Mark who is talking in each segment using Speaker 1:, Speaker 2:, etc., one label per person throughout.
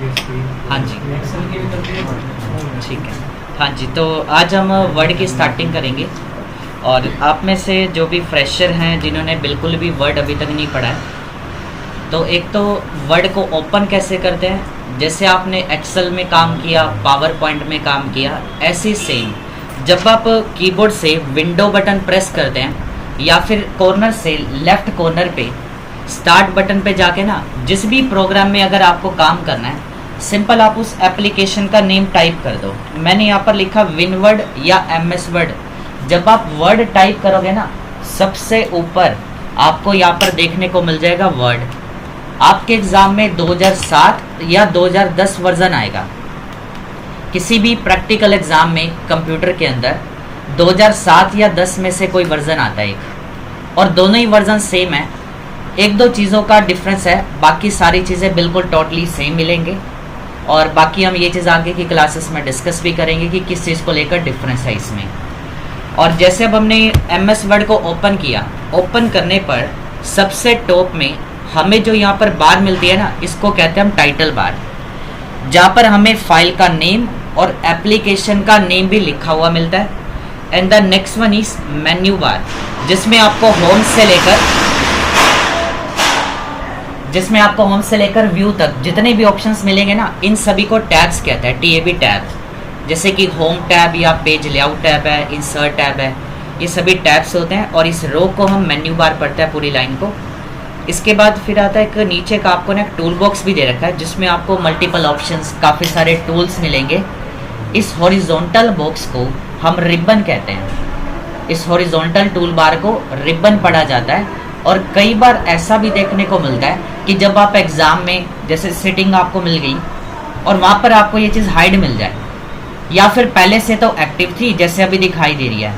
Speaker 1: हाँ जी, ठीक है। हाँ जी, तो आज हम वर्ड की स्टार्टिंग करेंगे। और आप में से जो भी फ्रेशर हैं जिन्होंने बिल्कुल भी वर्ड अभी तक नहीं पढ़ा है, तो एक तो वर्ड को ओपन कैसे करते हैं, जैसे आपने एक्सेल में काम किया, पावर पॉइंट में काम किया, ऐसे सेम जब आप कीबोर्ड से विंडो बटन प्रेस करते हैं या फिर कॉर्नर से लेफ़्ट कॉर्नर पे स्टार्ट बटन पे जाके ना, जिस भी प्रोग्राम में अगर आपको काम करना है, सिंपल आप उस एप्लीकेशन का नेम टाइप कर दो। मैंने यहाँ पर लिखा विनवर्ड या एमएस वर्ड। जब आप वर्ड टाइप करोगे ना, सबसे ऊपर आपको यहाँ पर देखने को मिल जाएगा वर्ड। आपके एग्ज़ाम में 2007 या 2010 वर्जन आएगा। किसी भी प्रैक्टिकल एग्ज़ाम में कंप्यूटर के अंदर 2007 या 10 में से कोई वर्जन आता है एक, और दोनों ही वर्जन सेम है। एक दो चीज़ों का डिफरेंस है, बाकी सारी चीज़ें बिल्कुल टोटली सेम मिलेंगे। और बाकी हम ये चीज़ आगे की क्लासेस में डिस्कस भी करेंगे कि किस चीज़ को लेकर डिफरेंस है इसमें। और जैसे अब हमने एमएस वर्ड को ओपन किया, ओपन करने पर सबसे टॉप में हमें जो यहाँ पर बार मिलती है ना, इसको कहते हैं हम टाइटल बार, जहाँ पर हमें फाइल का नेम और एप्लीकेशन का नेम भी लिखा हुआ मिलता है। And the next one is menu bar, जिसमें आपको होम से लेकर व्यू तक जितने भी ऑप्शंस मिलेंगे ना, इन सभी को टैब्स कहते हैं, TAB टैब। जैसे कि होम टैब या पेज लेआउट टैब है, इंसर्ट टैब है, ये सभी टैब्स होते हैं। और इस रो को हम मेन्यू बार पढ़ते हैं पूरी लाइन को। इसके बाद फिर आता है एक नीचे का आपको ना एक टूल बॉक्स भी दे रखा है, जिसमें आपको मल्टीपल ऑप्शंस, काफ़ी सारे टूल्स मिलेंगे। इस हॉरिजॉन्टल बॉक्स को हम रिबन कहते हैं। इस हॉरिजॉन्टल टूल बार को रिबन पढ़ा जाता है। और कई बार ऐसा भी देखने को मिलता है कि जब आप एग्ज़ाम में जैसे सिटिंग आपको मिल गई और वहाँ पर आपको ये चीज़ हाइड मिल जाए, या फिर पहले से तो एक्टिव थी जैसे अभी दिखाई दे रही है,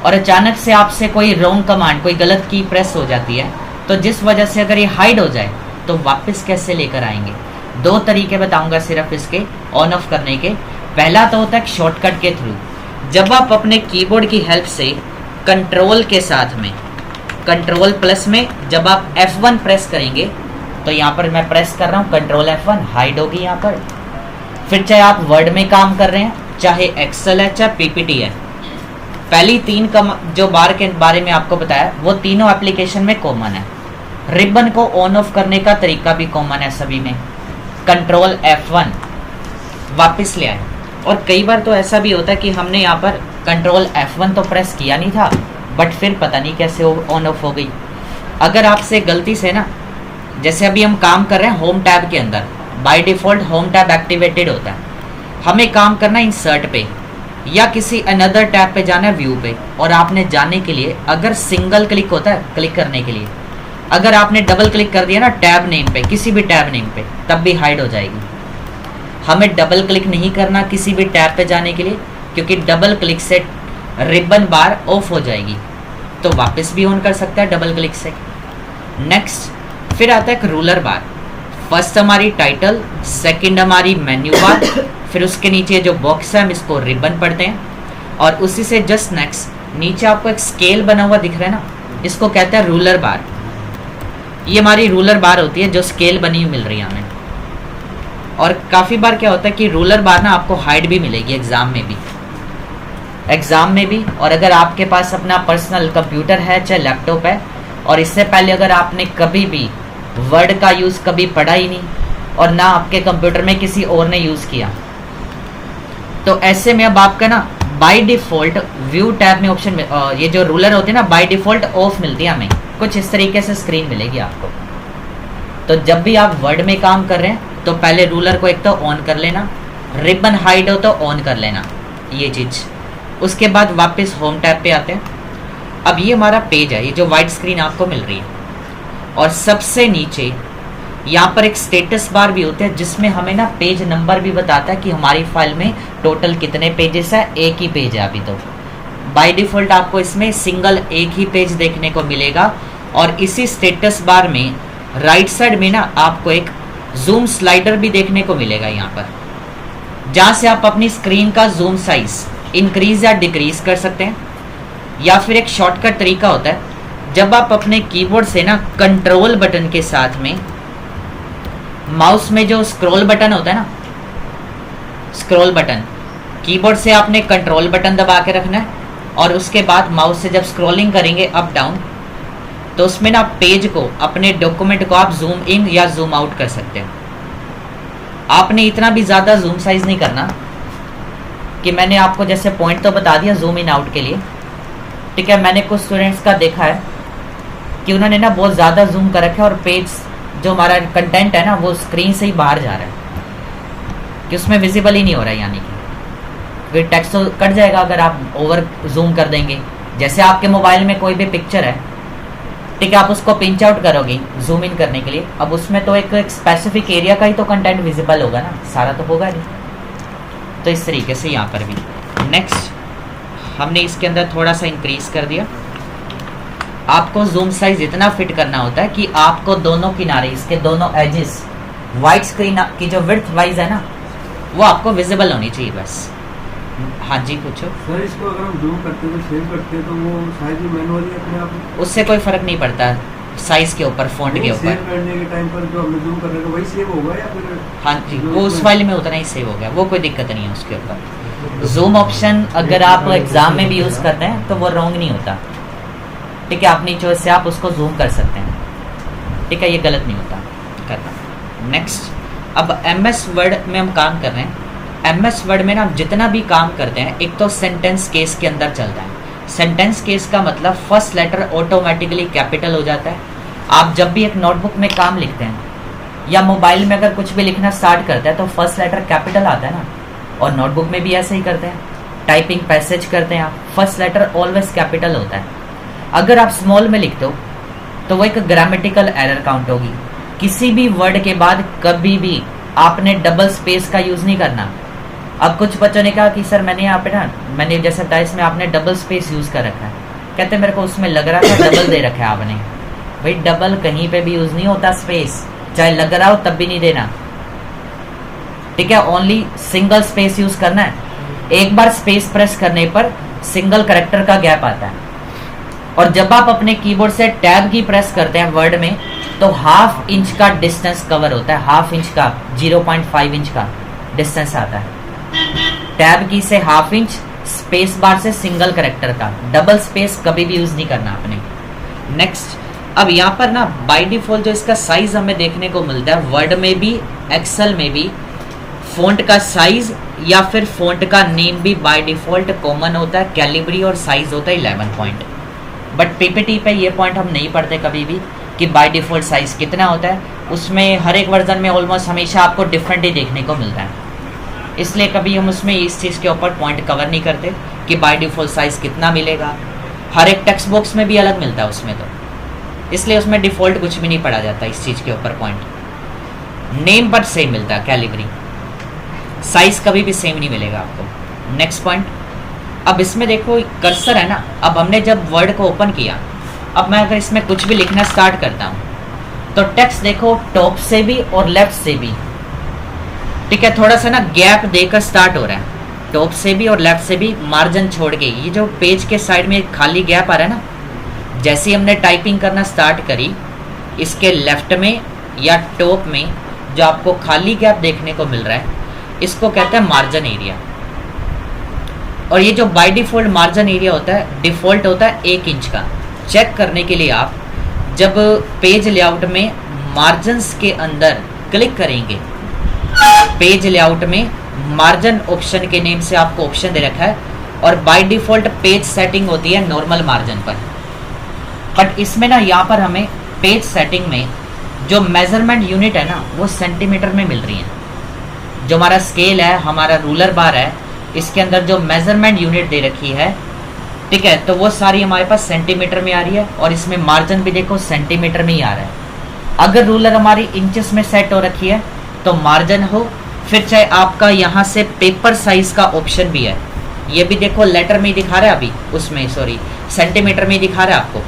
Speaker 1: और अचानक से आपसे कोई रॉन्ग कमांड, कोई गलत की प्रेस हो जाती है, तो जिस वजह से अगर ये हाइड हो जाए तो वापस कैसे लेकर आएंगे। दो तरीके बताऊंगा सिर्फ इसके ऑन ऑफ करने के। पहला तो होता है शॉर्टकट के थ्रू। जब आप अपने कीबोर्ड की हेल्प से कंट्रोल के साथ में, कंट्रोल प्लस में जब आप F1 प्रेस करेंगे, तो यहाँ पर मैं प्रेस कर रहा हूँ कंट्रोल F1, हाइड होगी यहाँ पर। फिर चाहे आप वर्ड में काम कर रहे हैं, चाहे एक्सेल है, चाहे PPT है, पहली तीन जो बार के बारे में आपको बताया, वो तीनों एप्लीकेशन में कॉमन है। रिबन को ऑन ऑफ करने का तरीका भी कॉमन है सभी में। कंट्रोल F1 वापस ले आए। और कई बार तो ऐसा भी होता है कि हमने यहाँ पर कंट्रोल F1 तो प्रेस किया नहीं था, बट फिर पता नहीं कैसे ऑन ऑफ हो गई। अगर आपसे गलती से ना, जैसे अभी हम काम कर रहे हैं होम टैब के अंदर, by default home tab activated होता है। हमें काम करना है इंसर्ट पे या किसी अनदर टैब पे जाना है व्यू पे, और आपने जाने के लिए अगर सिंगल क्लिक होता है क्लिक करने के लिए, अगर आपने डबल क्लिक कर दिया ना टैब नेम पे, किसी भी टैब नेम पे, तब भी हाइड हो जाएगी। हमें डबल क्लिक नहीं करना किसी भी टैब पे जाने के लिए, क्योंकि डबल क्लिक से रिबन बार ऑफ हो जाएगी। तो वापस भी ऑन कर सकता है डबल क्लिक से। नेक्स्ट फिर आता है एक रूलर बार। फर्स्ट हमारी टाइटल, सेकंड हमारी मेन्यू बार, फिर उसके नीचे जो बॉक्स है हम इसको रिबन पढ़ते हैं। और उसी से जस्ट नेक्स्ट नीचे आपको एक स्केल बना हुआ दिख रहा है ना, इसको कहते हैं रूलर बार। ये हमारी रूलर बार होती है जो स्केल बनी हुई मिल रही है हमें। और काफ़ी बार क्या होता है कि रूलर बार ना आपको हाइड भी मिलेगी एग्ज़ाम में भी। और अगर आपके पास अपना पर्सनल कंप्यूटर है, चाहे लैपटॉप है, और इससे पहले अगर आपने कभी भी वर्ड का यूज़ कभी पढ़ा ही नहीं, और ना आपके कंप्यूटर में किसी और ने यूज़ किया, तो ऐसे में अब आपका ना बाय डिफ़ॉल्ट व्यू टैब में ऑप्शन में ये जो रूलर होती है ना, बाय डिफ़ॉल्ट ऑफ मिलती है हमें। कुछ इस तरीके से स्क्रीन मिलेगी आपको। तो जब भी आप वर्ड में काम कर रहे हैं, तो पहले रूलर को एक तो ऑन कर लेना, रिबन हाइड हो तो ऑन कर लेना, ये चीज़। उसके बाद वापस होम टैब पे आते हैं। अब ये हमारा पेज है, ये जो वाइट स्क्रीन आपको मिल रही है, और सबसे नीचे यहाँ पर एक स्टेटस बार भी होता है, जिसमें हमें ना पेज नंबर भी बताता है कि हमारी फाइल में टोटल कितने पेजेस है। एक ही पेज है अभी तो। बाय डिफ़ॉल्ट आपको इसमें सिंगल एक ही पेज देखने को मिलेगा। और इसी स्टेटस बार में राइट साइड में ना आपको एक जूम स्लाइडर भी देखने को मिलेगा यहाँ पर, जहाँ से आप अपनी स्क्रीन का जूम साइज इंक्रीज या डिक्रीज कर सकते हैं। या फिर एक शॉर्टकट तरीका होता है, जब आप अपने कीबोर्ड से ना कंट्रोल बटन के साथ में माउस में जो स्क्रॉल बटन होता है ना, स्क्रॉल बटन, कीबोर्ड से आपने कंट्रोल बटन दबा के रखना है और उसके बाद माउस से जब स्क्रॉलिंग करेंगे अप डाउन, तो उसमें ना पेज को, अपने डॉक्यूमेंट को आप जूम इन या जूम आउट कर सकते हैं। आपने इतना भी ज़्यादा जूम साइज नहीं करना कि मैंने आपको जैसे पॉइंट तो बता दिया जूम इन आउट के लिए, ठीक है। मैंने कुछ स्टूडेंट्स का देखा है कि उन्होंने ना बहुत ज़्यादा जूम कर रखा है और पेज जो हमारा कंटेंट है ना वो स्क्रीन से ही बाहर जा रहा है, कि उसमें विजिबल ही नहीं हो रहा है, यानी कि फिर टेक्स्ट तो कट जाएगा अगर आप ओवर जूम कर देंगे। जैसे आपके मोबाइल में कोई भी पिक्चर है, ठीक है, आप उसको पिंच आउट करोगे जूम इन करने के लिए, अब उसमें तो एक स्पेसिफिक एरिया का ही तो कंटेंट विजिबल होगा ना, सारा तो होगा नहीं। तो इस तरीके से यहाँ पर भी नेक्स्ट हमने इसके अंदर थोड़ा सा इंक्रीज कर दिया। आपको जूम साइज इतना फिट करना होता है कि आपको दोनों किनारे, इसके दोनों एजेस, वाइट स्क्रीन की जो विड्थ वाइज है ना वो आपको विजिबल होनी चाहिए बस। हाँ जी पूछो
Speaker 2: सर। इसको अगर हम जूम करते हैं तो सेव करते हैं तो वो साइज मैनुअली अपने आप,
Speaker 1: उससे कोई फर्क नहीं पड़ता साइज के ऊपर, फ़ॉन्ट के ऊपर।
Speaker 2: सेव करने के टाइम पर जो हमने जूम कर रहे हैं वही सेव होगा या फिर?
Speaker 1: हाँ जी, वो उस फाइल में उतना ही सेव हो गया, वो कोई दिक्कत नहीं है उसके ऊपर। जूम ऑप्शन अगर आप एग्जाम में भी यूज़ करते हैं तो वो रॉन्ग नहीं होता, ठीक है, अपनी चॉइस से आप उसको जूम कर सकते हैं, ठीक है, ये गलत नहीं होता करना। नेक्स्ट, अब MS वर्ड में हम काम कर रहे हैं। MS वर्ड में ना हम जितना भी काम करते हैं, एक तो सेंटेंस केस के अंदर चलता है। सेंटेंस केस का मतलब फर्स्ट लेटर ऑटोमेटिकली कैपिटल हो जाता है। आप जब भी एक नोटबुक में काम लिखते हैं या मोबाइल में अगर कुछ भी लिखना स्टार्ट करते हैं तो फर्स्ट लेटर कैपिटल आता है ना, और नोटबुक में भी ऐसे ही करते हैं। टाइपिंग पैसेज करते हैं आप, फर्स्ट लेटर ऑलवेज कैपिटल होता है। अगर आप स्मॉल में लिखते हो तो वो एक ग्रामेटिकल एरर काउंट होगी। किसी भी वर्ड के बाद कभी भी आपने डबल स्पेस का यूज़ नहीं करना। अब कुछ बच्चों ने कहा कि सर मैंने यहाँ पे ना, मैंने जैसे बताया इसमें आपने डबल स्पेस यूज़ कर रखा है, कहते मेरे को उसमें लग रहा था डबल दे रखा है आपने। भाई डबल कहीं पे भी यूज़ नहीं होता स्पेस, चाहे लग रहा हो तब भी नहीं देना, ठीक है, ओनली सिंगल स्पेस यूज़ करना है। एक बार स्पेस प्रेस करने पर सिंगल करेक्टर का गैप आता है, और जब आप अपने कीबोर्ड से टैब की प्रेस करते हैं वर्ड में तो हाफ इंच का डिस्टेंस कवर होता है, हाफ इंच का, 0.5 इंच का डिस्टेंस आता है। टैब की से हाफ इंच, स्पेस बार से सिंगल करेक्टर का, डबल स्पेस कभी भी यूज नहीं करना आपने। नेक्स्ट, अब यहाँ पर ना बाय डिफॉल्ट जो इसका साइज हमें देखने को मिलता है वर्ड में भी एक्सेल में भी, फ़ॉन्ट का साइज या फिर फ़ॉन्ट का नेम भी बाय डिफॉल्ट कॉमन होता है, कैलिबरी और साइज होता है 11 पॉइंट। बट पीपीटी पे ये पॉइंट हम नहीं पढ़ते कभी भी कि बाय डिफॉल्ट साइज कितना होता है। उसमें हर एक वर्जन में ऑलमोस्ट हमेशा आपको डिफरेंट ही देखने को मिलता है, इसलिए कभी हम उसमें इस चीज़ के ऊपर पॉइंट कवर नहीं करते कि बाय डिफ़ॉल्ट साइज़ कितना मिलेगा। हर एक टेक्स्ट बॉक्स में भी अलग मिलता है उसमें, तो इसलिए उसमें डिफ़ॉल्ट कुछ भी नहीं पढ़ा जाता इस चीज़ के ऊपर पॉइंट। नेम पर सेम मिलता है, कैलिबरी, साइज़ कभी भी सेम नहीं मिलेगा आपको। नेक्स्ट पॉइंट, अब इसमें देखो कर्सर है ना, अब हमने जब वर्ड को ओपन किया, अब मैं अगर इसमें कुछ भी लिखना स्टार्ट करता हूँ तो टेक्स्ट देखो टॉप से भी और लेफ्ट से भी, ठीक है, थोड़ा सा ना गैप देकर स्टार्ट हो रहा है, टॉप से भी और लेफ्ट से भी मार्जिन छोड़ के। ये जो पेज के साइड में एक खाली गैप आ रहा है ना, जैसे ही हमने टाइपिंग करना स्टार्ट करी, इसके लेफ्ट में या टॉप में जो आपको खाली गैप देखने को मिल रहा है, इसको कहते हैं मार्जिन एरिया। और ये जो बाय डिफ़ॉल्ट मार्जिन एरिया होता है, डिफ़ॉल्ट होता है 1 इंच का। चेक करने के लिए आप जब पेज लेआउट में मार्जिन्स के अंदर क्लिक करेंगे, पेज लेआउट में मार्जिन ऑप्शन के नेम से आपको ऑप्शन दे रखा है, और बाय डिफ़ॉल्ट पेज सेटिंग होती है नॉर्मल मार्जिन पर। बट इसमें ना यहाँ पर हमें पेज सेटिंग में जो मेजरमेंट यूनिट है ना वो सेंटीमीटर में मिल रही है। जो हमारा स्केल है, हमारा रूलर बार है, इसके अंदर जो मेजरमेंट यूनिट दे रखी है, ठीक है, तो वो सारी हमारे पास सेंटीमीटर में आ रही है, और इसमें मार्जिन भी देखो सेंटीमीटर में ही आ रहा है। अगर रूलर हमारी इंचेस में सेट हो रखी है तो मार्जिन हो, फिर चाहे आपका यहाँ से पेपर साइज का ऑप्शन भी है, ये भी देखो लेटर में ही दिखा रहा है, अभी उसमें सॉरी सेंटीमीटर में ही दिखा रहा है आपको।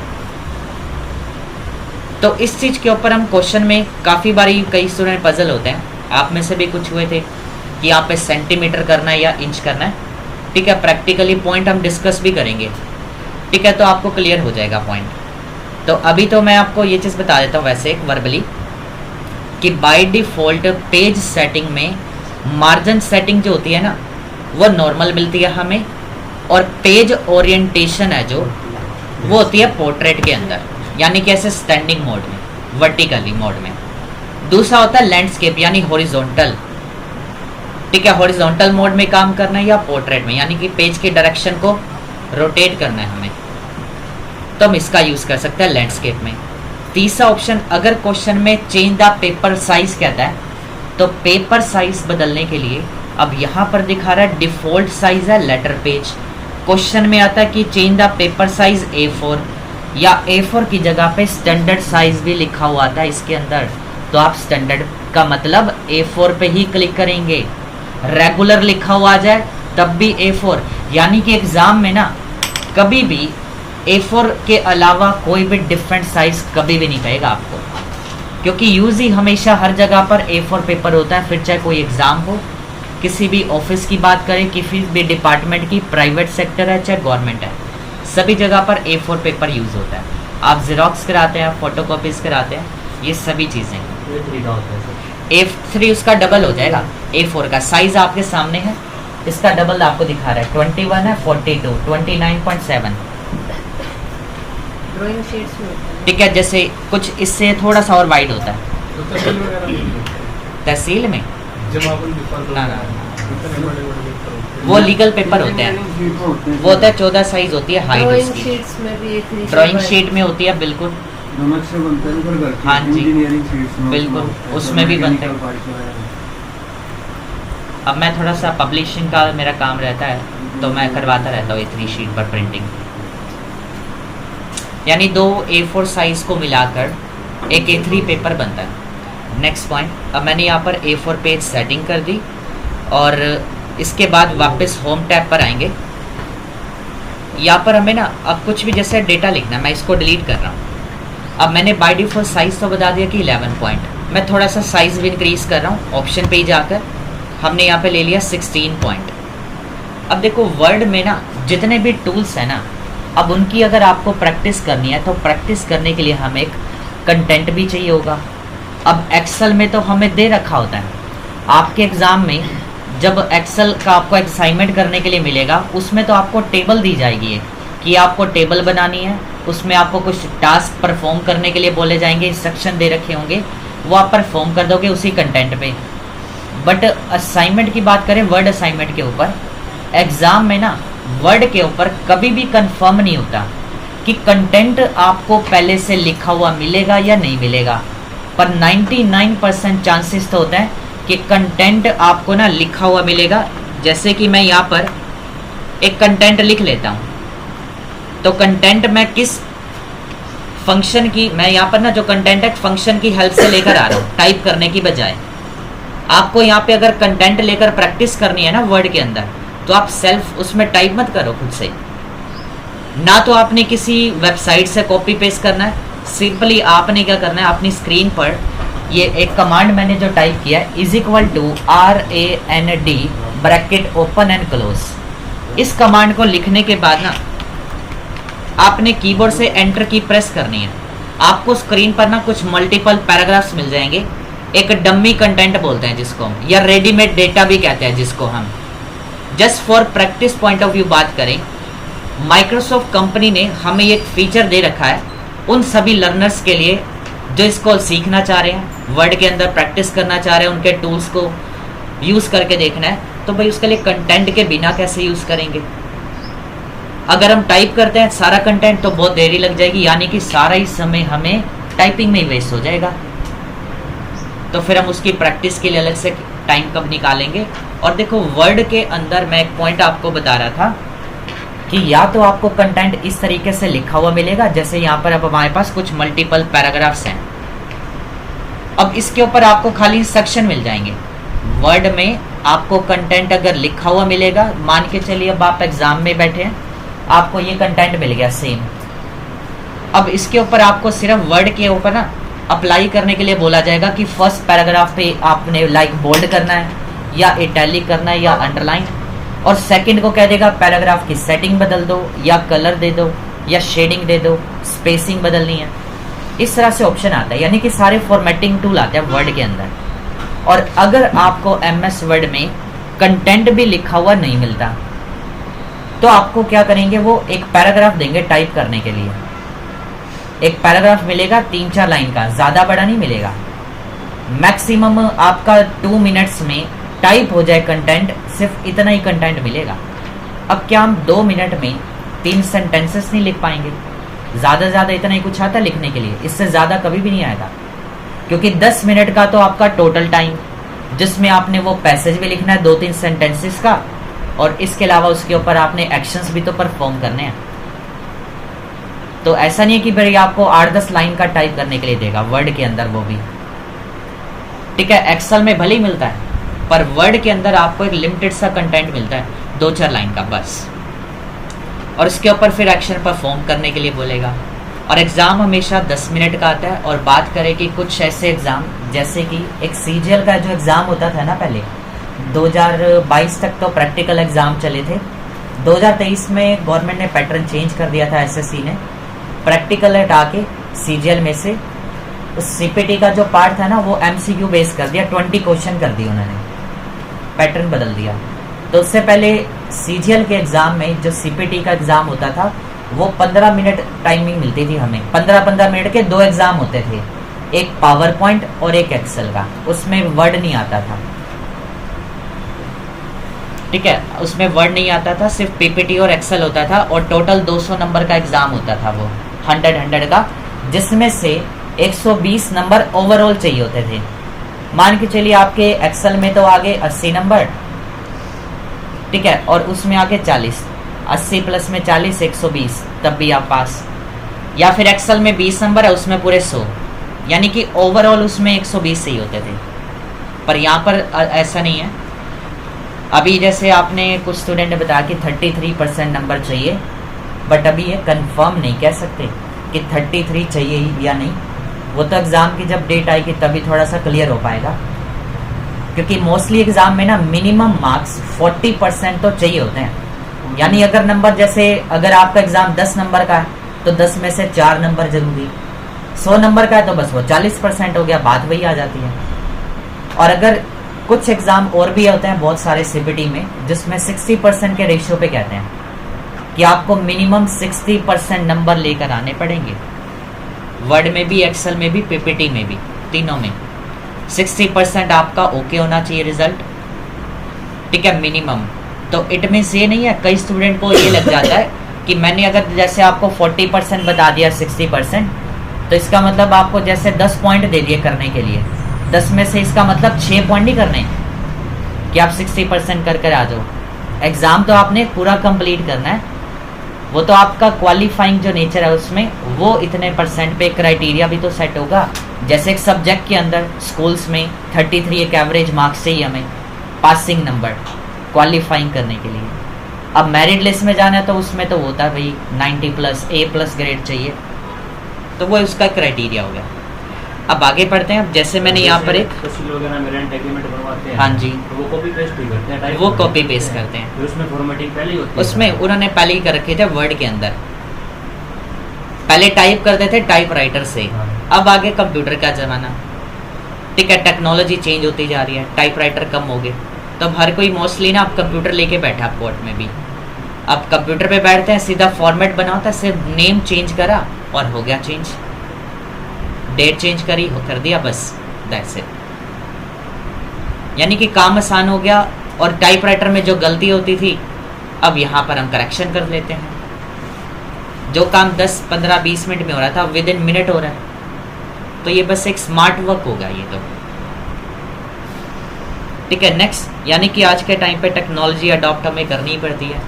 Speaker 1: तो इस चीज़ के ऊपर हम क्वेश्चन में काफ़ी बारी कई स्टूडेंट पजल होते हैं, आप में से भी कुछ हुए थे कि यहाँ पे सेंटीमीटर करना है या इंच करना है, ठीक है, प्रैक्टिकली पॉइंट हम डिस्कस भी करेंगे, ठीक है, तो आपको क्लियर हो जाएगा पॉइंट। तो अभी तो मैं आपको ये चीज़ बता देता हूँ वैसे वर्बली कि बाय डिफ़ॉल्ट पेज सेटिंग में मार्जिन सेटिंग जो होती है ना वो नॉर्मल मिलती है हमें, और पेज ओरिएंटेशन है जो वो होती है पोर्ट्रेट के अंदर, यानी कि ऐसे स्टैंडिंग मोड में, वर्टिकली मोड में। दूसरा होता है लैंडस्केप यानी हॉरिजॉन्टल, ठीक है, हॉरिजॉन्टल मोड में काम करना है या पोर्ट्रेट में, यानी कि पेज के डायरेक्शन को रोटेट करना है हमें, तो हम इसका यूज़ कर सकते हैं लैंडस्केप में। तीसरा ऑप्शन, अगर क्वेश्चन में चेंज द पेपर साइज कहता है तो पेपर साइज बदलने के लिए अब यहाँ पर दिखा रहा है डिफ़ॉल्ट साइज है लेटर पेज, क्वेश्चन में आता है कि change the paper size A4, या A4 की जगह पे स्टैंडर्ड साइज भी लिखा हुआ आता है इसके अंदर, तो आप स्टैंडर्ड का मतलब A4 पे ही क्लिक करेंगे। रेगुलर लिखा हुआ आ जाए तब भी A4, यानी कि एग्जाम में ना कभी भी A4 के अलावा कोई भी डिफरेंट साइज कभी भी नहीं कहेगा आपको, क्योंकि यूज ही हमेशा हर जगह पर A4 पेपर होता है, फिर चाहे कोई एग्जाम हो, किसी भी ऑफिस की बात करें, किसी भी डिपार्टमेंट की, प्राइवेट सेक्टर है चाहे गवर्नमेंट है, सभी जगह पर A4 पेपर यूज होता है। आप जेरोक्स कराते हैं, फोटो कॉपीज कराते हैं, ये सभी चीज़ें A3 उसका डबल हो जाएगा, A4 का साइज आपके सामने है, इसका डबल आपको दिखा रहा है, 21 है, 42, 29.7,
Speaker 3: ड्राइंग शीट्स में होता है।
Speaker 1: ठीक है। जैसे कुछ इससे थोड़ा सा और वाइड होता है
Speaker 2: तो तहसील वगैरह में होता है।
Speaker 1: तहसील में,
Speaker 2: जब अपन डिफॉल्ट
Speaker 1: ना, ना,
Speaker 2: इतने बड़े-बड़े पेपर होते हैं।
Speaker 1: वो लीगल पेपर होते हैं, वो होता है 14 साइज होती है हाइट
Speaker 3: ड्राइंग
Speaker 1: उसकी,
Speaker 3: शीट्स में भी A3
Speaker 1: ड्राइंग शीट में होती है बिल्कुल,
Speaker 2: नमक से बनता है ऊपर करके,
Speaker 1: हाँ जी,
Speaker 2: इंजीनियरिंग शीट्स में
Speaker 1: बिल्कुल,
Speaker 2: होता है,
Speaker 1: उसमें भी बनते हैं।
Speaker 2: मैकेनिकल पार्ट्स वगैरह।
Speaker 1: अब मैं थोड़ा सा पब्लिशिंग का मेरा काम रहता है तो मैं करवाता रहता हूँ A3 शीट पर प्रिंटिंग, यानी दो A4 साइज को मिलाकर एक A3 पेपर बनता है। नेक्स्ट पॉइंट, अब मैंने यहाँ पर A4 पेज सेटिंग कर दी और इसके बाद वापस होम टैब पर आएंगे। यहाँ पर हमें ना अब कुछ भी जैसे डेटा लिखना है, मैं इसको डिलीट कर रहा हूँ। अब मैंने बाय डिफ़ॉल्ट साइज़ तो बता दिया कि 11 पॉइंट, मैं थोड़ा सा साइज़ भी इंक्रीज़ कर रहा हूँ, ऑप्शन पे ही जाकर हमने यहाँ पे ले लिया 16 पॉइंट। अब देखो वर्ड में ना जितने भी टूल्स हैं ना, अब उनकी अगर आपको प्रैक्टिस करनी है तो प्रैक्टिस करने के लिए हमें एक कंटेंट भी चाहिए होगा। अब एक्सेल में तो हमें दे रखा होता है, आपके एग्ज़ाम में जब एक्सेल का आपको असाइनमेंट करने के लिए मिलेगा उसमें तो आपको टेबल दी जाएगी कि आपको टेबल बनानी है, उसमें आपको कुछ टास्क परफॉर्म करने के लिए बोले जाएंगे, इंस्ट्रक्शन दे रखे होंगे, वो आप परफॉर्म कर दोगे उसी कंटेंट पे। बट असाइनमेंट की बात करें, वर्ड असाइनमेंट के ऊपर, एग्ज़ाम में ना वर्ड के ऊपर कभी भी कंफर्म नहीं होता कि कंटेंट आपको पहले से लिखा हुआ मिलेगा या नहीं मिलेगा, पर 99% चांसेस तो होता है कि कंटेंट आपको ना लिखा हुआ मिलेगा। जैसे कि मैं यहाँ पर एक कंटेंट लिख लेता हूँ, तो कंटेंट मैं किस फंक्शन की, मैं यहाँ पर ना जो कंटेंट है फंक्शन की हेल्प से लेकर आ रहा हूँ टाइप करने की बजाय। आपको यहाँ पे अगर कंटेंट लेकर प्रैक्टिस करनी है ना वर्ड के अंदर, तो आप सेल्फ उसमें टाइप मत करो खुद से, ना तो आपने किसी वेबसाइट से कॉपी पेस्ट करना है, सिंपली आपने क्या करना है, अपनी स्क्रीन पर ये एक कमांड मैंने जो टाइप किया है =RAND bracket open and close, इस कमांड को लिखने के बाद ना आपने कीबोर्ड से एंटर की प्रेस करनी है। आपको स्क्रीन पर ना कुछ मल्टीपल पैराग्राफ्स मिल जाएंगे, एक डम्मी कंटेंट बोलते हैं जिसको हम, या रेडीमेड डेटा भी कहते हैं जिसको हम। Just for practice point of view बात करें, माइक्रोसॉफ्ट कंपनी ने हमें एक फीचर दे रखा है उन सभी लर्नर्स के लिए जो इसको सीखना चाह रहे हैं, वर्ड के अंदर प्रैक्टिस करना चाह रहे हैं, उनके टूल्स को यूज़ करके देखना है, तो भाई उसके लिए कंटेंट के बिना कैसे यूज़ करेंगे। अगर हम टाइप करते हैं सारा कंटेंट तो बहुत देरी लग जाएगी, यानी कि सारा ही समय हमें टाइपिंग में ही वेस्ट हो जाएगा। तो फिर हम उसकी प्रैक्टिस के लिए अलग से टाइम कब निकालेंगे। और देखो वर्ड के अंदर मैं एक पॉइंट आपको बता रहा था कि या तो आपको कंटेंट इस तरीके से लिखा हुआ मिलेगा, जैसे यहाँ पर अब हमारे पास कुछ मल्टीपल पैराग्राफ्स हैं, अब इसके ऊपर आपको खाली इंस्ट्रक्शन मिल जाएंगे। वर्ड में आपको कंटेंट अगर लिखा हुआ मिलेगा, मान के चलिए अब आप एग्जाम में बैठे हैं, आपको ये कंटेंट मिल गया सेम, अब इसके ऊपर आपको सिर्फ वर्ड के ऊपर ना अप्लाई करने के लिए बोला जाएगा कि फर्स्ट पैराग्राफ पे आपने लाइक बोल्ड करना है या इटैलिक करना है या अंडरलाइन, और सेकंड को कह देगा पैराग्राफ की सेटिंग बदल दो या कलर दे दो या शेडिंग दे दो, स्पेसिंग बदलनी है। इस तरह से ऑप्शन आता है, यानी कि सारे फॉर्मेटिंग टूल आते हैं वर्ड के अंदर। और अगर आपको MS वर्ड में कंटेंट भी लिखा हुआ नहीं मिलता तो आपको क्या करेंगे, वो एक पैराग्राफ देंगे टाइप करने के लिए। एक पैराग्राफ मिलेगा 3-4 लाइन का, ज़्यादा बड़ा नहीं मिलेगा। मैक्सिमम आपका 2 मिनट्स में टाइप हो जाए कंटेंट, सिर्फ इतना ही कंटेंट मिलेगा। अब क्या हम 2 मिनट में 3 सेंटेंसेस नहीं लिख पाएंगे? ज़्यादा से ज़्यादा इतना ही कुछ आता है लिखने के लिए, इससे ज़्यादा कभी भी नहीं आएगा। क्योंकि 10 मिनट का तो आपका टोटल टाइम, जिसमें आपने वो पैसेज भी लिखना है 2-3 सेंटेंसेस का, और इसके अलावा उसके ऊपर आपने एक्शंस भी तो परफॉर्म करने हैं। तो ऐसा नहीं है कि भाई आपको 8-10 लाइन का टाइप करने के लिए देगा वर्ड के अंदर, वो भी ठीक है। एक्सेल में भले ही मिलता है, पर वर्ड के अंदर आपको एक लिमिटेड सा कंटेंट मिलता है 2-4 लाइन का बस, और इसके ऊपर फिर एक्शन परफॉर्म करने के लिए बोलेगा। और एग्ज़ाम हमेशा 10 मिनट का आता है। और बात करें कि कुछ ऐसे एग्ज़ाम, जैसे कि एक CGL का जो एग्ज़ाम होता था ना पहले, 2022 तक तो प्रैक्टिकल एग्ज़ाम चले थे। 2023 में गवर्नमेंट ने पैटर्न चेंज कर दिया था, SSC ने प्रैक्टिकल हटा के CGL में से उस CPT का जो पार्ट था ना वो MCQ बेस कर दिया, 20 क्वेश्चन कर दिए उन्होंने, पैटर्न बदल दिया। तो उससे पहले CGL के एग्ज़ाम में जो CPT का एग्ज़ाम होता था वो 15 मिनट टाइमिंग मिलती थी हमें। 15-15 मिनट के 2 एग्ज़ाम होते थे, एक पावर पॉइंट और एक एक्सेल का। उसमें वर्ड नहीं आता था, ठीक है, उसमें वर्ड नहीं आता था, सिर्फ PPT और एक्सेल होता था। और टोटल 200 नंबर का एग्ज़ाम होता था वो, 100 का, जिसमें से 120 नंबर ओवरऑल चाहिए होते थे। मान के चलिए आपके एक्सेल में तो आगे 80 नंबर, ठीक है, और उसमें आगे 40, 80 प्लस में 40, 120, तब भी आप पास। या फिर एक्सेल में 20 नंबर है, उसमें पूरे 100, यानी कि ओवरऑल उसमें 120 सही होते थे। पर यहाँ पर ऐसा नहीं है। अभी जैसे आपने कुछ स्टूडेंट ने बताया कि 33% नंबर चाहिए, बट अभी ये कंफर्म नहीं कह सकते कि 33 चाहिए ही या नहीं। वो तो एग्ज़ाम की जब डेट आएगी तभी थोड़ा सा क्लियर हो पाएगा, क्योंकि मोस्टली एग्ज़ाम में ना मिनिमम मार्क्स 40% तो चाहिए होते हैं। यानी अगर नंबर, जैसे अगर आपका एग्ज़ाम 10 नंबर का है तो 10 में से 4 नंबर जरूरी, 100 नंबर का है तो बस वो 40% हो गया, बात वही आ जाती है। और अगर कुछ एग्ज़ाम और भी होते हैं बहुत सारे CPT में, जिसमें 60% के रेशियो पे कहते हैं कि आपको मिनिमम 60% नंबर लेकर आने पड़ेंगे, वर्ड में भी, एक्सेल में भी, PPT में भी, तीनों में 60% आपका ओके होना चाहिए रिजल्ट, ठीक है, मिनिमम। तो इट मीन्स ये नहीं है, कई स्टूडेंट को ये लग जाता है कि मैंने अगर जैसे आपको 40% बता दिया 60%, तो इसका मतलब आपको जैसे 10 पॉइंट दे दिए करने के लिए, 10 में से इसका मतलब 6 पॉइंट नहीं करने कि आप 60% कर कर आ जाओ। एग्ज़ाम तो आपने पूरा कंप्लीट करना है, वो तो आपका क्वालिफाइंग जो नेचर है उसमें वो इतने % पे क्राइटेरिया भी तो सेट होगा। जैसे एक सब्जेक्ट के अंदर स्कूल्स में 33 एक एवरेज मार्क्स चाहिए हमें, पासिंग नंबर क्वालिफाइंग करने के लिए। अब मेरिट लिस्ट में जाना है तो उसमें तो होता है भाई 90+, A+ ग्रेड चाहिए, तो वो उसका क्राइटेरिया हो गया। अब आगे पढ़ते हैं। जैसे मैंने यहाँ पर एक
Speaker 4: वगैरह में रेंट एग्रीमेंट बनवाते हैं,
Speaker 1: हाँ जी,
Speaker 4: तो वो कॉपी पेस्ट भी करते हैं,
Speaker 1: वो कॉपी पेस्ट करते हैं,
Speaker 4: तो उसमें फॉर्मेटिंग पहले ही होती है।
Speaker 1: उसमें उन्होंने पहले ही कर रखे थे वर्ड के अंदर, पहले टाइप करते थे टाइपराइटर से।
Speaker 4: हाँ।
Speaker 1: अब आगे कंप्यूटर का ज़माना, ठीक है, टेक्नोलॉजी चेंज होती जा रही है, टाइपराइटर कम हो गए, तो अब हर कोई मोस्टली ना अब कंप्यूटर लेके बैठा कोर्ट में भी। अब कंप्यूटर पे बैठते हैं, सीधा फॉर्मेट बना होता है, सिर्फ नेम चेंज करा और हो गया चेंज, डेट चेंज करी कर दिया, बस दैट्स इट। यानी कि काम आसान हो गया। और टाइपराइटर में जो गलती होती थी अब यहाँ पर हम करेक्शन कर लेते हैं। जो काम 10, 15, 20 मिनट में हो रहा था विद इन मिनट हो रहा है। तो ये बस एक स्मार्ट वर्क होगा ये तो, ठीक है। नेक्स्ट, यानी कि आज के टाइम पे टेक्नोलॉजी अडॉप्ट हमें करनी ही पड़ती है।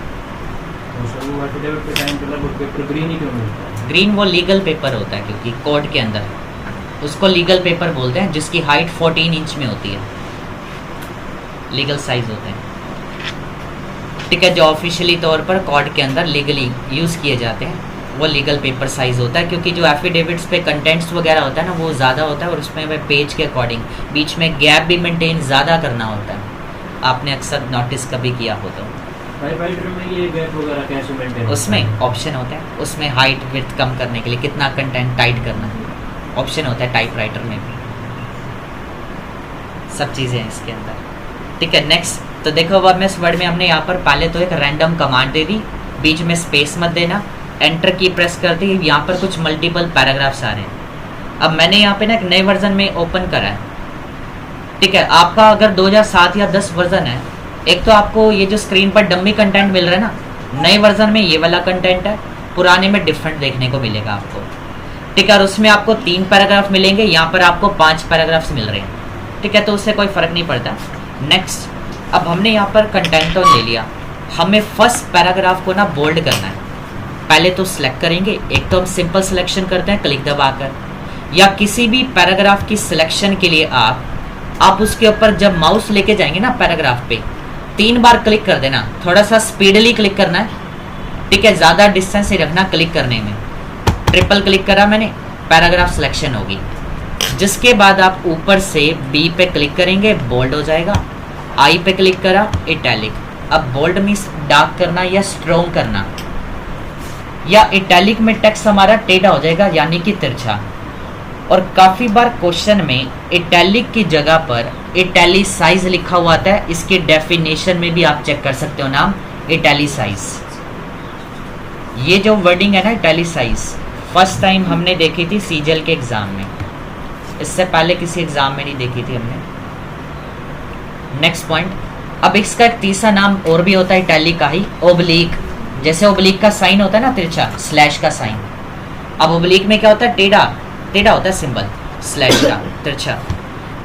Speaker 4: ग्रीन ही क्यों मिलता है?
Speaker 1: ग्रीन वो लीगल पेपर होता है, क्योंकि कोर्ट के अंदर उसको लीगल पेपर बोलते हैं, जिसकी हाइट 14 इंच में होती है, लीगल साइज होते हैं, ठीक है, जो ऑफिशियली तौर पर कोर्ट के अंदर लीगली यूज़ किए जाते हैं, वो लीगल पेपर साइज़ होता है। क्योंकि जो एफिडेविट्स पे कंटेंट्स वगैरह होता है ना वो ज़्यादा होता है, और उसमें वह पेज के अकॉर्डिंग बीच में गैप भी मेंटेन ज़्यादा करना होता है। आपने अक्सर नोटिस कभी किया हो तो
Speaker 4: टाइपराइटर में ये गैप वगैरह कैसे मेंटेन?
Speaker 1: उसमें ऑप्शन होते हैं, उसमें हाइट विड्थ कम करने के लिए कितना कंटेंट टाइट करना है, ऑप्शन होता है टाइपराइटर में भी, सब चीज़ें हैं इसके अंदर। ठीक है, नेक्स्ट तो देखो अब मैं इस वर्ड में हमने यहाँ पर पहले तो एक रैंडम कमांड दे दी, बीच में स्पेस मत देना, एंटर की प्रेस कर दी, यहाँ पर कुछ मल्टीपल पैराग्राफ्स आ रहे हैं। अब मैंने यहाँ पे ना एक नए वर्जन में ओपन करा है। ठीक है, आपका अगर 2007 या 10 वर्जन है, एक तो आपको ये जो स्क्रीन पर डम्मी कंटेंट मिल रहा है ना, नए वर्जन में ये वाला कंटेंट है, पुराने में डिफरेंट देखने को मिलेगा आपको। ठीक है, और उसमें आपको 3 पैराग्राफ मिलेंगे, यहाँ पर आपको 5 पैराग्राफ्स मिल रहे हैं। ठीक है, तो उससे कोई फ़र्क नहीं पड़ता। नेक्स्ट, अब हमने यहाँ पर कंटेंट तो ले लिया, हमें फर्स्ट पैराग्राफ को ना बोल्ड करना है। पहले तो सिलेक्ट करेंगे, एक तो हम सिंपल सिलेक्शन करते हैं क्लिक दबाकर, या किसी भी पैराग्राफ की सिलेक्शन के लिए आप उसके ऊपर जब माउस लेके जाएंगे ना पैराग्राफ पे 3 बार क्लिक कर देना, थोड़ा सा स्पीडली क्लिक करना है। ठीक है, ज़्यादा डिस्टेंस ही रखना क्लिक करने में। ट्रिपल क्लिक करा मैंने, पैराग्राफ सिलेक्शन होगी, जिसके बाद आप ऊपर से बी पे क्लिक करेंगे, बोल्ड हो जाएगा। आई पे क्लिक करा, इटैलिक। अब बोल्ड मीन्स डार्क करना या स्ट्रॉन्ग करना, या इटैलिक में टेक्स्ट हमारा टेढ़ा हो जाएगा यानी कि तिरछा। और काफ़ी बार क्वेश्चन में इटैलिक की जगह पर इटैलिसाइज लिखा हुआ आता है, इसकी डेफिनेशन में भी आप चेक कर सकते हो नाम इटैलिसाइज। ये जो वर्डिंग है ना इटैलिसाइज, फर्स्ट टाइम हमने देखी थी सीजल के एग्ज़ाम में, इससे पहले किसी एग्ज़ाम में नहीं देखी थी हमने। नेक्स्ट पॉइंट, अब इसका एक तीसरा नाम और भी होता है इटैलिक का ही, ओब्लिक। जैसे ओब्लिक का साइन होता है ना तिरछा, स्लैश का साइन। अब ओब्लिक में क्या होता है, टेढ़ा होता है सिंबल, स्लैश का तिरछा,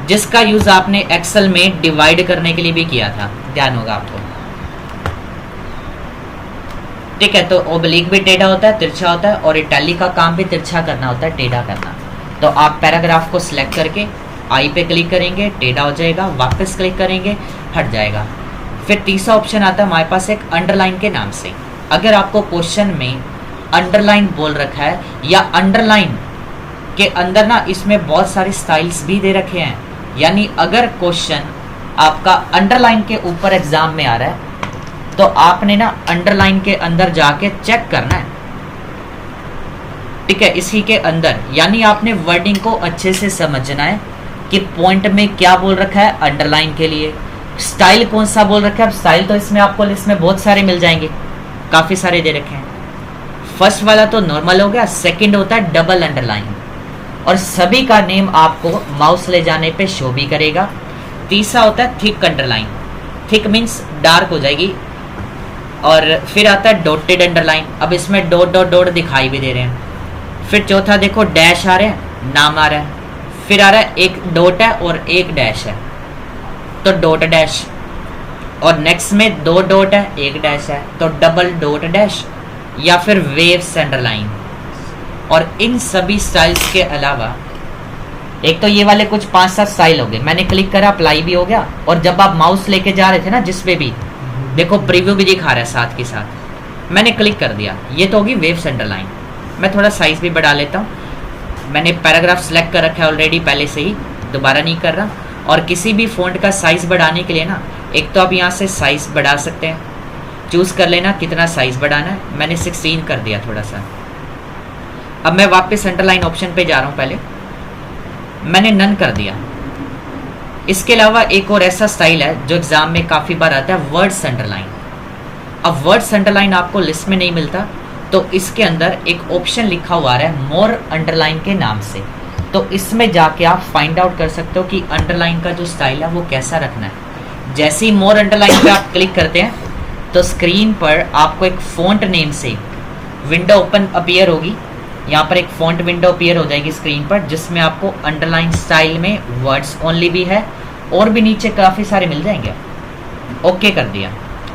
Speaker 1: जिसका यूज आपने एक्सेल में डिवाइड करने के लिए भी किया था, ध्यान होगा आपको। ठीक है, तो ओब्लिक भी टेढ़ा होता है, तिरछा होता है, और इटैलिक का काम भी तिरछा करना होता है, टेढ़ा करना। तो आप पैराग्राफ को सिलेक्ट करके आई पे क्लिक करेंगे, टेढ़ा हो जाएगा, वापस क्लिक करेंगे, हट जाएगा। फिर तीसरा ऑप्शन आता है हमारे पास एक अंडरलाइन के नाम से। अगर आपको क्वेश्चन में अंडरलाइन बोल रखा है, या अंडरलाइन के अंदर ना इसमें बहुत सारे स्टाइल्स भी दे रखे हैं, यानी अगर क्वेश्चन आपका अंडरलाइन के ऊपर एग्जाम में आ रहा है तो आपने ना अंडरलाइन के अंदर जाके चेक करना है। ठीक है, इसी के अंदर यानी आपने वर्डिंग को अच्छे से समझना है कि पॉइंट में क्या बोल रखा है अंडरलाइन के लिए, स्टाइल कौन सा बोल रखा है। स्टाइल तो इसमें आपको लिस्ट में बहुत सारे मिल जाएंगे, काफ़ी सारे दे रखे हैं। फर्स्ट वाला तो नॉर्मल हो गया, सेकंड होता है डबल अंडरलाइन, और सभी का नेम आपको माउस ले जाने पे शो भी करेगा। तीसरा होता है thick underline, thick means dark हो जाएगी। और फिर आता है डॉटेड अंडरलाइन, अब इसमें डॉट डॉट डॉट दिखाई भी दे रहे हैं। फिर चौथा देखो डैश आ रहे हैं, नाम आ रहा है, फिर आ रहा है एक डॉट है और एक डैश है, तो डॉट डैश। और नेक्स्ट में 2 डॉट है, 1 डैश है, तो डबल डॉट डैश, या फिर वेव्स अंडरलाइन। और इन सभी स्टाइल्स के अलावा एक तो ये वाले कुछ 5-7 स्टाइल हो गए, मैंने क्लिक करा, अप्लाई भी हो गया। और जब आप माउस लेके जा रहे थे ना जिस पे भी, देखो प्रीव्यू भी दिखा रहा है साथ के साथ, मैंने क्लिक कर दिया, ये तो होगी वेव्स अंडरलाइन। मैं थोड़ा साइज भी बढ़ा लेता हूँ, मैंने पैराग्राफ सेलेक्ट कर रखा है ऑलरेडी पहले से ही, दोबारा नहीं कर रहा। और किसी भी फ़ॉन्ट का साइज़ बढ़ाने के लिए ना, एक तो आप यहाँ से साइज़ बढ़ा सकते हैं, चूज़ कर लेना कितना साइज़ बढ़ाना है। मैंने 16 कर दिया थोड़ा सा। अब मैं वापस अंडरलाइन ऑप्शन पे जा रहा हूँ, पहले मैंने नन कर दिया। इसके अलावा एक और ऐसा स्टाइल है जो एग्ज़ाम में काफ़ी बार आता है, वर्ड्स अंडरलाइन। अब वर्ड्स अंडरलाइन आपको लिस्ट में नहीं मिलता, तो इसके अंदर एक ऑप्शन लिखा हुआ है मोर अंडरलाइन के नाम से, तो इसमें जाके आप फाइंड आउट कर सकते हो कि अंडरलाइन का जो स्टाइल है वो कैसा रखना है। जैसे ही मोर अंडरलाइन पे आप क्लिक करते हैं तो स्क्रीन पर आपको एक फ़ॉन्ट नेम से विंडो ओपन अपीयर होगी, यहाँ पर एक फ़ॉन्ट विंडो अपीयर हो जाएगी स्क्रीन पर, जिसमें आपको अंडरलाइन स्टाइल में वर्ड्स ओनली भी है, और भी नीचे काफ़ी सारे मिल जाएंगे। ओके कर दिया।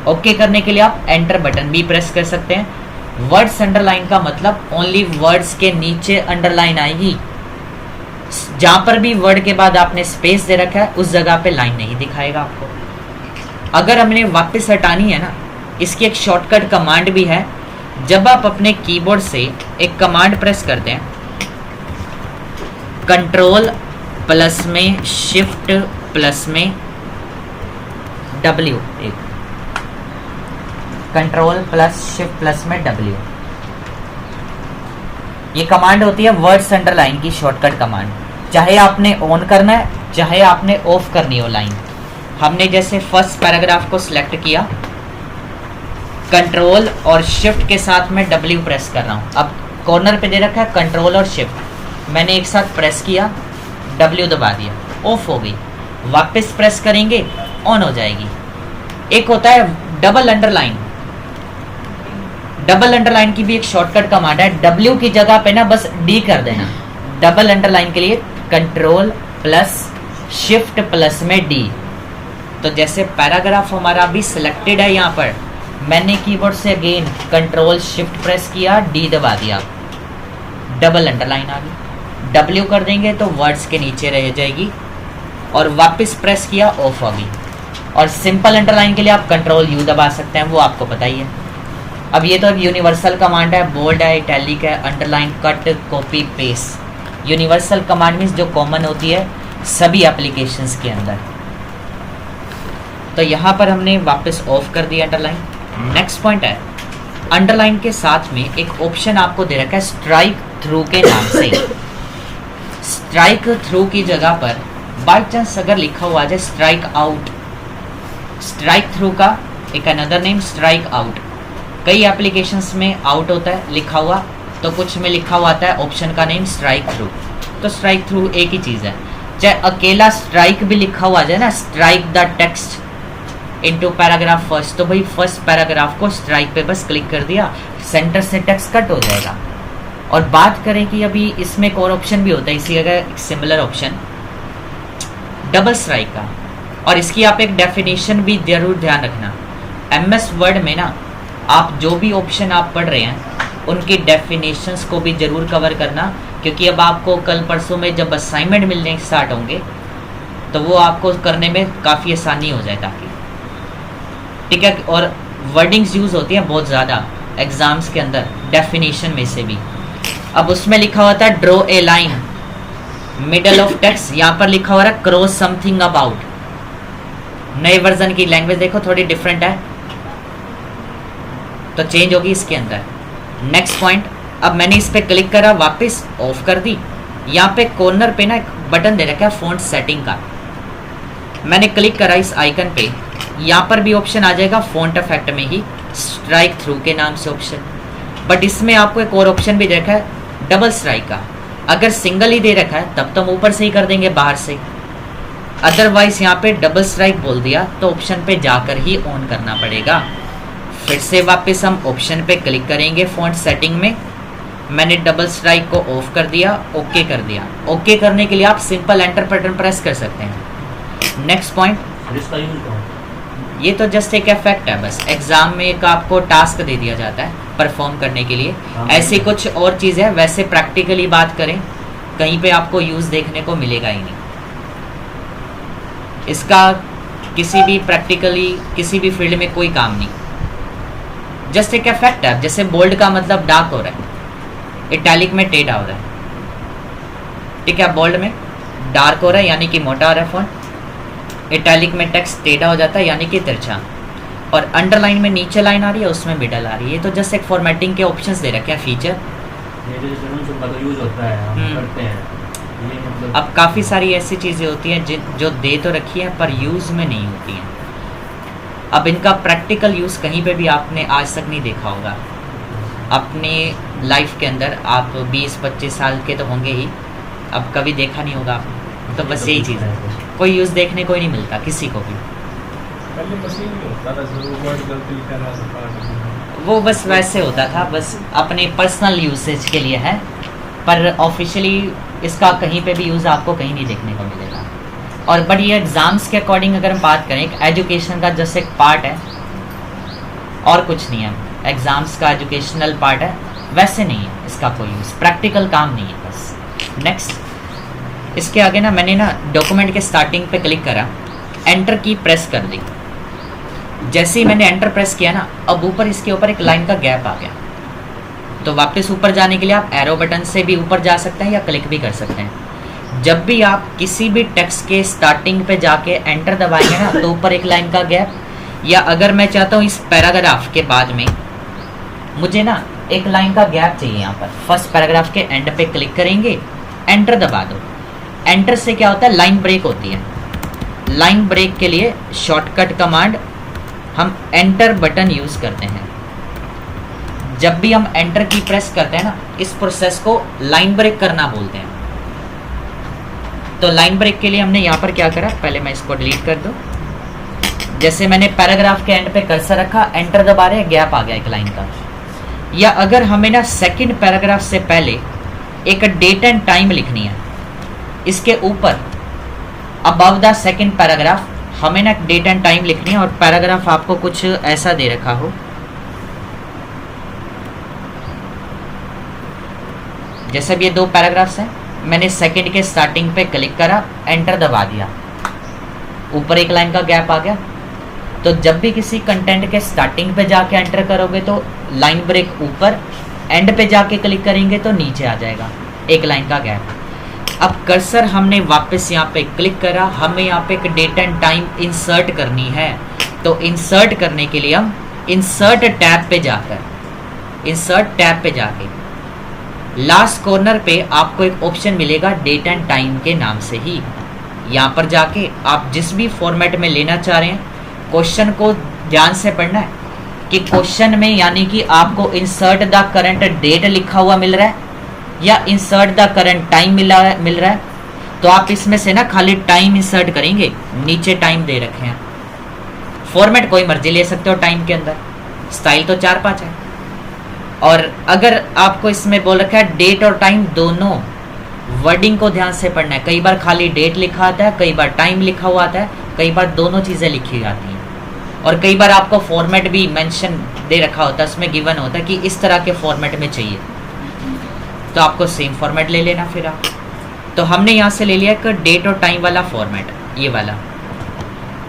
Speaker 1: ओके करने के लिए आप एंटर बटन भी प्रेस कर सकते हैं। वर्ड्स अंडरलाइन का मतलब ओनली वर्ड्स के नीचे अंडरलाइन आएगी, जहाँ पर भी वर्ड के बाद आपने स्पेस दे रखा है उस जगह पे लाइन नहीं दिखाएगा आपको। अगर हमने वापस हटानी है ना, इसकी एक शॉर्टकट कमांड भी है। जब आप अपने कीबोर्ड से एक कमांड प्रेस करते हैं, कंट्रोल प्लस में शिफ्ट प्लस में W, एक कंट्रोल प्लस शिफ्ट प्लस में W, ये कमांड होती है वर्ड्स अंडरलाइन की शॉर्टकट कमांड, चाहे आपने ऑन करना है चाहे आपने ऑफ करनी हो लाइन। हमने जैसे फर्स्ट पैराग्राफ को सिलेक्ट किया, कंट्रोल और शिफ्ट के साथ मैं W प्रेस कर रहा हूँ। अब कॉर्नर पे दे रखा है कंट्रोल और शिफ्ट, मैंने एक साथ प्रेस किया, W दबा दिया, ऑफ हो गई। वापस प्रेस करेंगे ऑन हो जाएगी। एक होता है डबल अंडरलाइन, डबल अंडरलाइन की भी एक शॉर्टकट कमांड है, W की जगह पे ना बस D कर देना। डबल अंडरलाइन के लिए कंट्रोल प्लस शिफ्ट प्लस में D। तो जैसे पैराग्राफ हमारा भी सिलेक्टेड है, यहाँ पर मैंने कीबोर्ड से अगेन कंट्रोल शिफ्ट प्रेस किया, D दबा दिया, डबल अंडरलाइन आ गई। W कर देंगे तो वर्ड्स के नीचे रह जाएगी और वापस प्रेस किया ऑफ होगी। और सिंपल अंडरलाइन के लिए आप कंट्रोल U दबा सकते हैं, वो आपको पता ही है। अब ये तो एक यूनिवर्सल कमांड है, बोल्ड है, इटैलिक है, underline, cut, copy, paste. Universal command means जो कॉमन होती है सभी एप्लीकेशंस के अंदर। तो यहाँ पर हमने वापस ऑफ कर दिया अंडरलाइन। नेक्स्ट पॉइंट है, अंडरलाइन के साथ में एक ऑप्शन आपको दे रखा है स्ट्राइक थ्रू के नाम से। स्ट्राइक थ्रू की जगह पर बाई चांस अगर लिखा हुआ जाए स्ट्राइक आउट, स्ट्राइक थ्रू का एक अनदर नेम स्ट्राइक आउट। कई एप्लीकेशंस में आउट होता है लिखा हुआ, तो कुछ में लिखा हुआ आता है ऑप्शन का नेम स्ट्राइक थ्रू। तो स्ट्राइक थ्रू एक ही चीज़ है। चाहे अकेला स्ट्राइक भी लिखा हुआ जाए ना, strike the text into paragraph first, तो भाई फर्स्ट पैराग्राफ को स्ट्राइक पे बस क्लिक कर दिया, सेंटर से टेक्स्ट कट हो जाएगा। और बात करें कि अभी इसमें एक और ऑप्शन भी होता है इसी जगह, एक सिमिलर ऑप्शन डबल स्ट्राइक का, और इसकी आप एक डेफिनेशन भी जरूर ध्यान रखना। MS वर्ड में ना आप जो भी ऑप्शन आप पढ़ रहे हैं उनकी डेफिनेशंस को भी जरूर कवर करना, क्योंकि अब आपको कल परसों में जब असाइनमेंट मिलने स्टार्ट होंगे तो वो आपको करने में काफ़ी आसानी हो जाए ताकि, ठीक है। और वर्डिंग्स यूज़ होती हैं बहुत ज़्यादा एग्ज़ाम्स के अंदर डेफिनेशन में से भी। अब उसमें लिखा हुआ था draw a line middle of text, यहाँ पर लिखा हुआ है क्रॉस समथिंग अबाउट। नए वर्जन की लैंग्वेज देखो थोड़ी डिफरेंट है, तो चेंज होगी इसके अंदर। नेक्स्ट पॉइंट, अब मैंने इस पर क्लिक करा, वापस ऑफ कर दी। यहाँ पे कॉर्नर पे ना एक बटन दे रखा है फॉन्ट सेटिंग का, मैंने क्लिक करा इस आइकन पे, यहाँ पर भी ऑप्शन आ जाएगा फॉन्ट इफेक्ट में ही स्ट्राइक थ्रू के नाम से ऑप्शन। बट इसमें आपको एक और ऑप्शन भी दे रखा है डबल स्ट्राइक का। अगर सिंगल ही दे रखा है तब तो हम ऊपर से ही कर देंगे बाहर से, अदरवाइज यहाँ पे डबल स्ट्राइक बोल दिया तो ऑप्शन पे जाकर ही ऑन करना पड़ेगा। फिर से वापस हम ऑप्शन पे क्लिक करेंगे फॉन्ट सेटिंग में, मैंने डबल स्ट्राइक को ऑफ कर दिया, ओके कर दिया। ओके करने के लिए आप सिंपल एंटर बटन प्रेस कर सकते हैं। नेक्स्ट पॉइंट,
Speaker 4: इसका यूज कौन?
Speaker 1: ये तो जस्ट एक इफेक्ट है, बस एग्जाम में एक आपको टास्क दे दिया जाता है परफॉर्म करने के लिए, ऐसी कुछ और चीज़ है। वैसे प्रैक्टिकली बात करें कहीं पे आपको यूज़ देखने को मिलेगा ही नहीं इसका, किसी भी प्रैक्टिकली किसी भी फील्ड में कोई काम नहीं, जस्ट एक इफेक्ट है। जैसे बोल्ड का मतलब डार्क हो रहा है, इटैलिक में टेढ़ा हो रहा है, ठीक है। बोल्ड में डार्क हो रहा है यानी कि मोटा हो रहा है फॉन्ट, इटैलिक में टेक्स्ट टेढ़ा हो जाता है यानी कि तिरछा, और अंडरलाइन में नीचे लाइन आ रही है उसमें मिडल आ रही है। ये तो जस्ट एक फॉर्मेटिंग के ऑप्शंस दे रखे हैं फीचर।
Speaker 4: ये जो जरूर का तो यूज होता है, हम करते हैं ये मतलब।
Speaker 1: अब काफ़ी सारी ऐसी चीज़ें होती हैं जो दे तो रखी है पर यूज़ में नहीं होती हैं। अब इनका प्रैक्टिकल यूज़ कहीं पे भी आपने आज तक नहीं देखा होगा अपने लाइफ के अंदर। आप 20-25 साल के तो होंगे ही, अब कभी देखा नहीं होगा आपने, तो बस यही चीज़ है, कोई यूज़ देखने को ही नहीं मिलता किसी को भी। वो बस वैसे होता था, बस अपने पर्सनल यूसेज के लिए है, पर ऑफिशियली इसका कहीं पे भी यूज़ आपको कहीं नहीं देखने को मिलेगा। और बट ये एग्ज़ाम्स के अकॉर्डिंग अगर हम बात करें, एक एजुकेशन का जस्ट एक पार्ट है और कुछ नहीं है, एग्ज़ाम्स का एजुकेशनल पार्ट है, वैसे नहीं है इसका कोई यूज़, प्रैक्टिकल काम नहीं है बस। नेक्स्ट, इसके आगे ना मैंने ना डॉक्यूमेंट के स्टार्टिंग पे क्लिक करा, एंटर की प्रेस कर दी। जैसे ही मैंने एंटर प्रेस किया ना, अब ऊपर इसके ऊपर एक लाइन का गैप आ गया, तो वापस ऊपर जाने के लिए आप एरो बटन से भी ऊपर जा सकते हैं या क्लिक भी कर सकते हैं। जब भी आप किसी भी टेक्स्ट के स्टार्टिंग पे जाके एंटर दबाएंगे ना, तो ऊपर एक लाइन का गैप, या अगर मैं चाहता हूँ इस पैराग्राफ के बाद में मुझे ना एक लाइन का गैप चाहिए यहाँ पर। फर्स्ट पैराग्राफ के एंड पे क्लिक करेंगे, एंटर दबा दो। एंटर से क्या होता है, लाइन ब्रेक होती है। लाइन ब्रेक के लिए शॉर्टकट कमांड हम एंटर बटन यूज करते हैं। जब भी हम एंटर की प्रेस करते हैं ना, इस प्रोसेस को लाइन ब्रेक करना बोलते हैं। तो लाइन ब्रेक के लिए हमने यहाँ पर क्या करा, पहले मैं इसको डिलीट कर दूं। जैसे मैंने पैराग्राफ के एंड पे कर्सर रखा, एंटर दबा रहे, गैप आ गया एक लाइन का। या अगर हमें ना सेकंड पैराग्राफ से पहले एक डेट एंड टाइम लिखनी है, इसके ऊपर अबव द सेकंड पैराग्राफ हमें ना डेट एंड टाइम लिखनी है, और पैराग्राफ आपको कुछ ऐसा दे रखा हो। जैसे भी ये 2 पैराग्राफ्स हैं, मैंने सेकंड के स्टार्टिंग पे क्लिक करा, एंटर दबा दिया, ऊपर एक लाइन का गैप आ गया। तो जब भी किसी कंटेंट के स्टार्टिंग पे जाके एंटर करोगे तो लाइन ब्रेक ऊपर, एंड पे जाके क्लिक करेंगे तो नीचे आ जाएगा एक लाइन का गैप। अब कर्सर हमने वापस यहाँ पे क्लिक करा, हमें यहाँ पे एक डेट एंड टाइम इंसर्ट करनी है। तो इंसर्ट करने के लिए हम इंसर्ट टैब पे जाके लास्ट कॉर्नर पे आपको एक ऑप्शन मिलेगा डेट एंड टाइम के नाम से ही। यहाँ पर जाके आप जिस भी फॉर्मेट में लेना चाह रहे हैं, क्वेश्चन को ध्यान से पढ़ना है कि क्वेश्चन में यानी कि आपको इंसर्ट द करंट डेट लिखा हुआ मिल रहा है या इंसर्ट द करंट टाइम मिल रहा है। तो आप इसमें से ना खाली टाइम इंसर्ट करेंगे, नीचे टाइम दे रखे हैं। फॉर्मेट कोई मर्जी ले सकते हो टाइम के अंदर, स्टाइल तो 4-5 है। और अगर आपको इसमें बोल रखा है डेट और टाइम दोनों, वर्डिंग को ध्यान से पढ़ना है। कई बार खाली डेट लिखा आता है, कई बार टाइम लिखा हुआ आता है, कई बार दोनों चीज़ें लिखी जाती हैं। और कई बार आपको फॉर्मेट भी मेंशन दे रखा होता है, उसमें गिवन होता है कि इस तरह के फॉर्मेट में चाहिए, तो आपको सेम फॉर्मेट ले लेना फिर आप। तो हमने यहाँ से ले लिया कि डेट और टाइम वाला फॉर्मेट, ये वाला।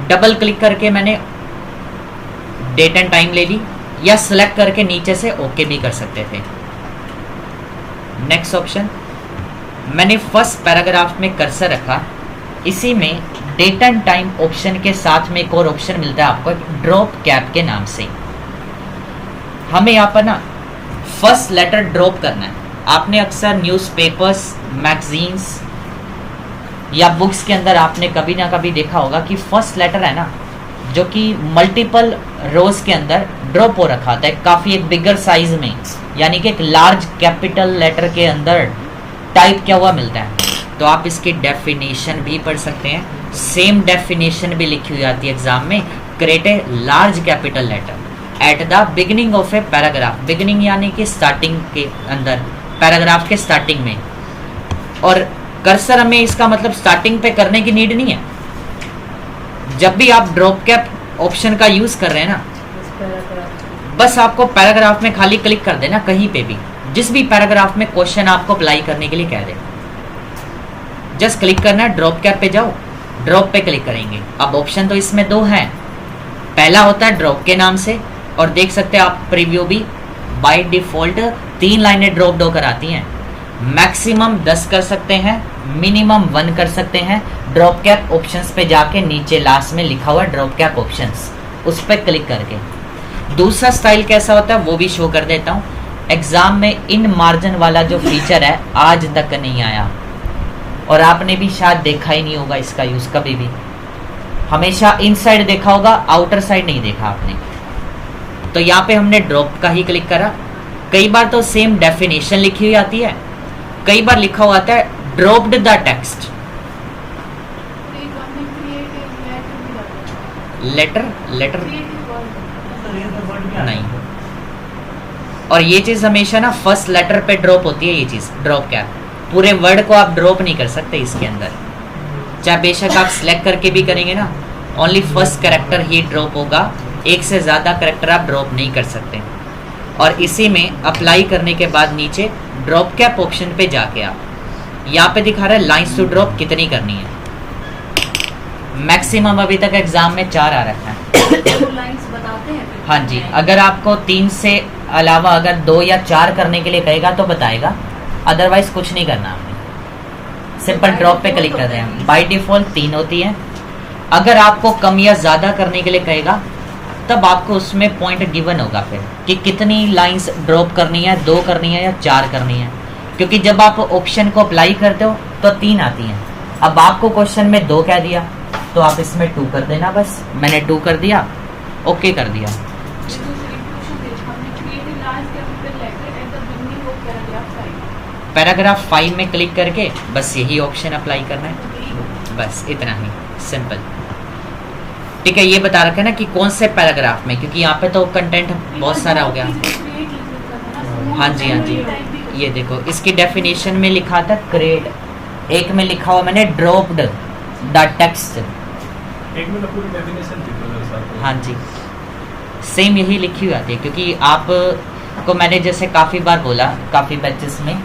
Speaker 1: डबल क्लिक करके मैंने डेट एंड टाइम ले ली, या सिलेक्ट करके नीचे से ओके भी कर सकते थे। नेक्स्ट ऑप्शन, मैंने फर्स्ट पैराग्राफ में कर्सर रखा, इसी में डेट एंड टाइम ऑप्शन के साथ में एक और ऑप्शन मिलता है आपको ड्रॉप कैप के नाम से। हमें यहाँ पर ना फर्स्ट लेटर ड्रॉप करना है। आपने अक्सर न्यूज़पेपर्स, मैगजीन्स या बुक्स के अंदर आपने कभी ना कभी देखा होगा कि फर्स्ट लेटर है ना, जो कि मल्टीपल रोज के अंदर ड्रॉप हो रखा था, काफ़ी एक बिगर साइज में, यानी कि एक लार्ज कैपिटल लेटर के अंदर टाइप किया हुआ मिलता है। तो आप इसकी डेफिनेशन भी पढ़ सकते हैं, सेम डेफिनेशन भी लिखी हुई आती है एग्जाम में। Create a large capital letter at the beginning of a paragraph, beginning यानी कि स्टार्टिंग के अंदर, पैराग्राफ के स्टार्टिंग में। और कर्सर हमें इसका मतलब स्टार्टिंग पे करने की नीड नहीं है। जब भी आप ड्रॉप कैप ऑप्शन का यूज कर रहे हैं ना, बस आपको पैराग्राफ में खाली क्लिक कर देना, कहीं पे भी जिस भी पैराग्राफ में क्वेश्चन आपको अप्लाई करने के लिए कह दे, जस्ट क्लिक करना है, ड्रॉप कैप पे जाओ, ड्रॉप पे क्लिक करेंगे। अब ऑप्शन तो इसमें 2 हैं, पहला होता है ड्रॉप के नाम से, और देख सकते हैं आप प्रीव्यू भी बाय डिफॉल्ट 3 लाइनें ड्रॉप डो कराती हैं। मैक्सिमम 10 कर सकते हैं, मिनिमम 1 कर सकते हैं। ड्रॉप कैप ऑप्शंस पे जाके नीचे लास्ट में लिखा हुआ ड्रॉप कैप ऑप्शंस, उस पर क्लिक करके। दूसरा स्टाइल कैसा होता है वो भी शो कर देता हूँ। एग्जाम में इन मार्जिन वाला जो फीचर है आज तक नहीं आया, और आपने भी शायद देखा ही नहीं होगा इसका यूज कभी भी। हमेशा इनसाइड देखा होगा, आउटर साइड नहीं देखा आपने। तो यहाँ पे हमने ड्रॉप का ही क्लिक करा। कई बार तो सेम डेफिनेशन लिखी हुई आती है, कई बार लिखा हुआ आता है ड्रॉप्ड द टेक्स्ट। लेटर नहीं, और ये चीज हमेशा ना फर्स्ट लेटर पे ड्रॉप होती है। ये चीज ड्रॉप क्या, पूरे वर्ड को आप ड्रॉप नहीं कर सकते इसके अंदर, चाहे बेशक आप सिलेक्ट करके भी करेंगे ना, ओनली फर्स्ट कैरेक्टर ही ड्रॉप होगा, एक से ज़्यादा कैरेक्टर आप ड्रॉप नहीं कर सकते। और इसी में अप्लाई करने के बाद नीचे ड्रॉप कैप ऑप्शन पे जाके आप यहाँ पे दिखा रहा है लाइंस टू ड्रॉप कितनी करनी है। मैक्सिमम अभी तक एग्जाम में 4 आ रखा है।
Speaker 3: लाइंस बताते हैं फिर?
Speaker 1: हाँ जी, अगर आपको 3 से अलावा अगर 2 या 4 करने के लिए कहेगा तो बताएगा, अदरवाइज कुछ नहीं करना आपने, सिंपल ड्रॉप पे क्लिक कर रहे हैं। बाय डिफॉल्ट 3 होती है। अगर आपको कम या ज़्यादा करने के लिए कहेगा तब आपको उसमें पॉइंट गिवन होगा फिर कि कितनी लाइंस ड्रॉप करनी है, 2 करनी है या 4 करनी है। क्योंकि जब आप ऑप्शन को अप्लाई करते हो तो 3 आती हैं। अब आपको क्वेश्चन में 2 कह दिया तो आप इसमें 2 कर देना, बस मैंने 2 कर दिया, ओके कर दिया। पैराग्राफ 5 में क्लिक करके बस यही ऑप्शन अप्लाई करना है, बस इतना ही सिंपल। ठीक है, ये बता रखा है ना कि कौन से पैराग्राफ में, क्योंकि यहाँ पे तो कंटेंट बहुत सारा हो गया। हाँ जी, हाँ जी, ये देखो इसकी डेफिनेशन में लिखा था क्रिएट, एक में लिखा हुआ मैंने ड्रॉप्ड द टेक्स्ट,
Speaker 2: एक में तो पूरी डेफिनेशन थी तो सर।
Speaker 1: हाँ जी, सेम यही लिखी हुई आती है। क्योंकि आप को मैंने जैसे काफ़ी बार बोला काफ़ी बैचेस में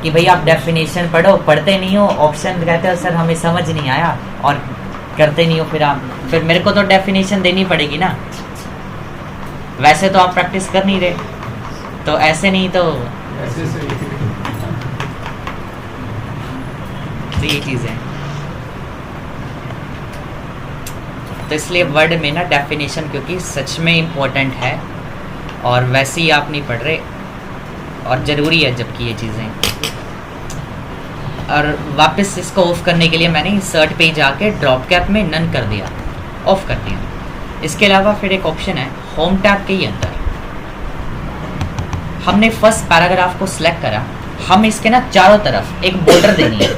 Speaker 1: कि भाई आप डेफिनेशन पढ़ो, पढ़ते नहीं हो, ऑप्शन कहते हो सर हमें समझ नहीं आया और करते नहीं हो, फिर मेरे को तो डेफिनेशन देनी पड़ेगी ना। वैसे तो आप प्रैक्टिस कर नहीं रहे, तो ऐसे नहीं तो ये चीज़ है। तो इसलिए वर्ड में ना डेफिनेशन क्योंकि सच में इम्पोर्टेंट है और वैसे ही आप नहीं पढ़ रहे और ज़रूरी है जबकि ये चीज़ें। और वापस इसको ऑफ करने के लिए मैंने इंसर्ट पे जाके ड्रॉप कैप में नन कर दिया, ऑफ कर दिया। इसके अलावा फिर एक ऑप्शन है होम टैब के ही अंदर, हमने फर्स्ट पैराग्राफ को सिलेक्ट करा, हम इसके ना चारों तरफ एक बॉर्डर देनी है।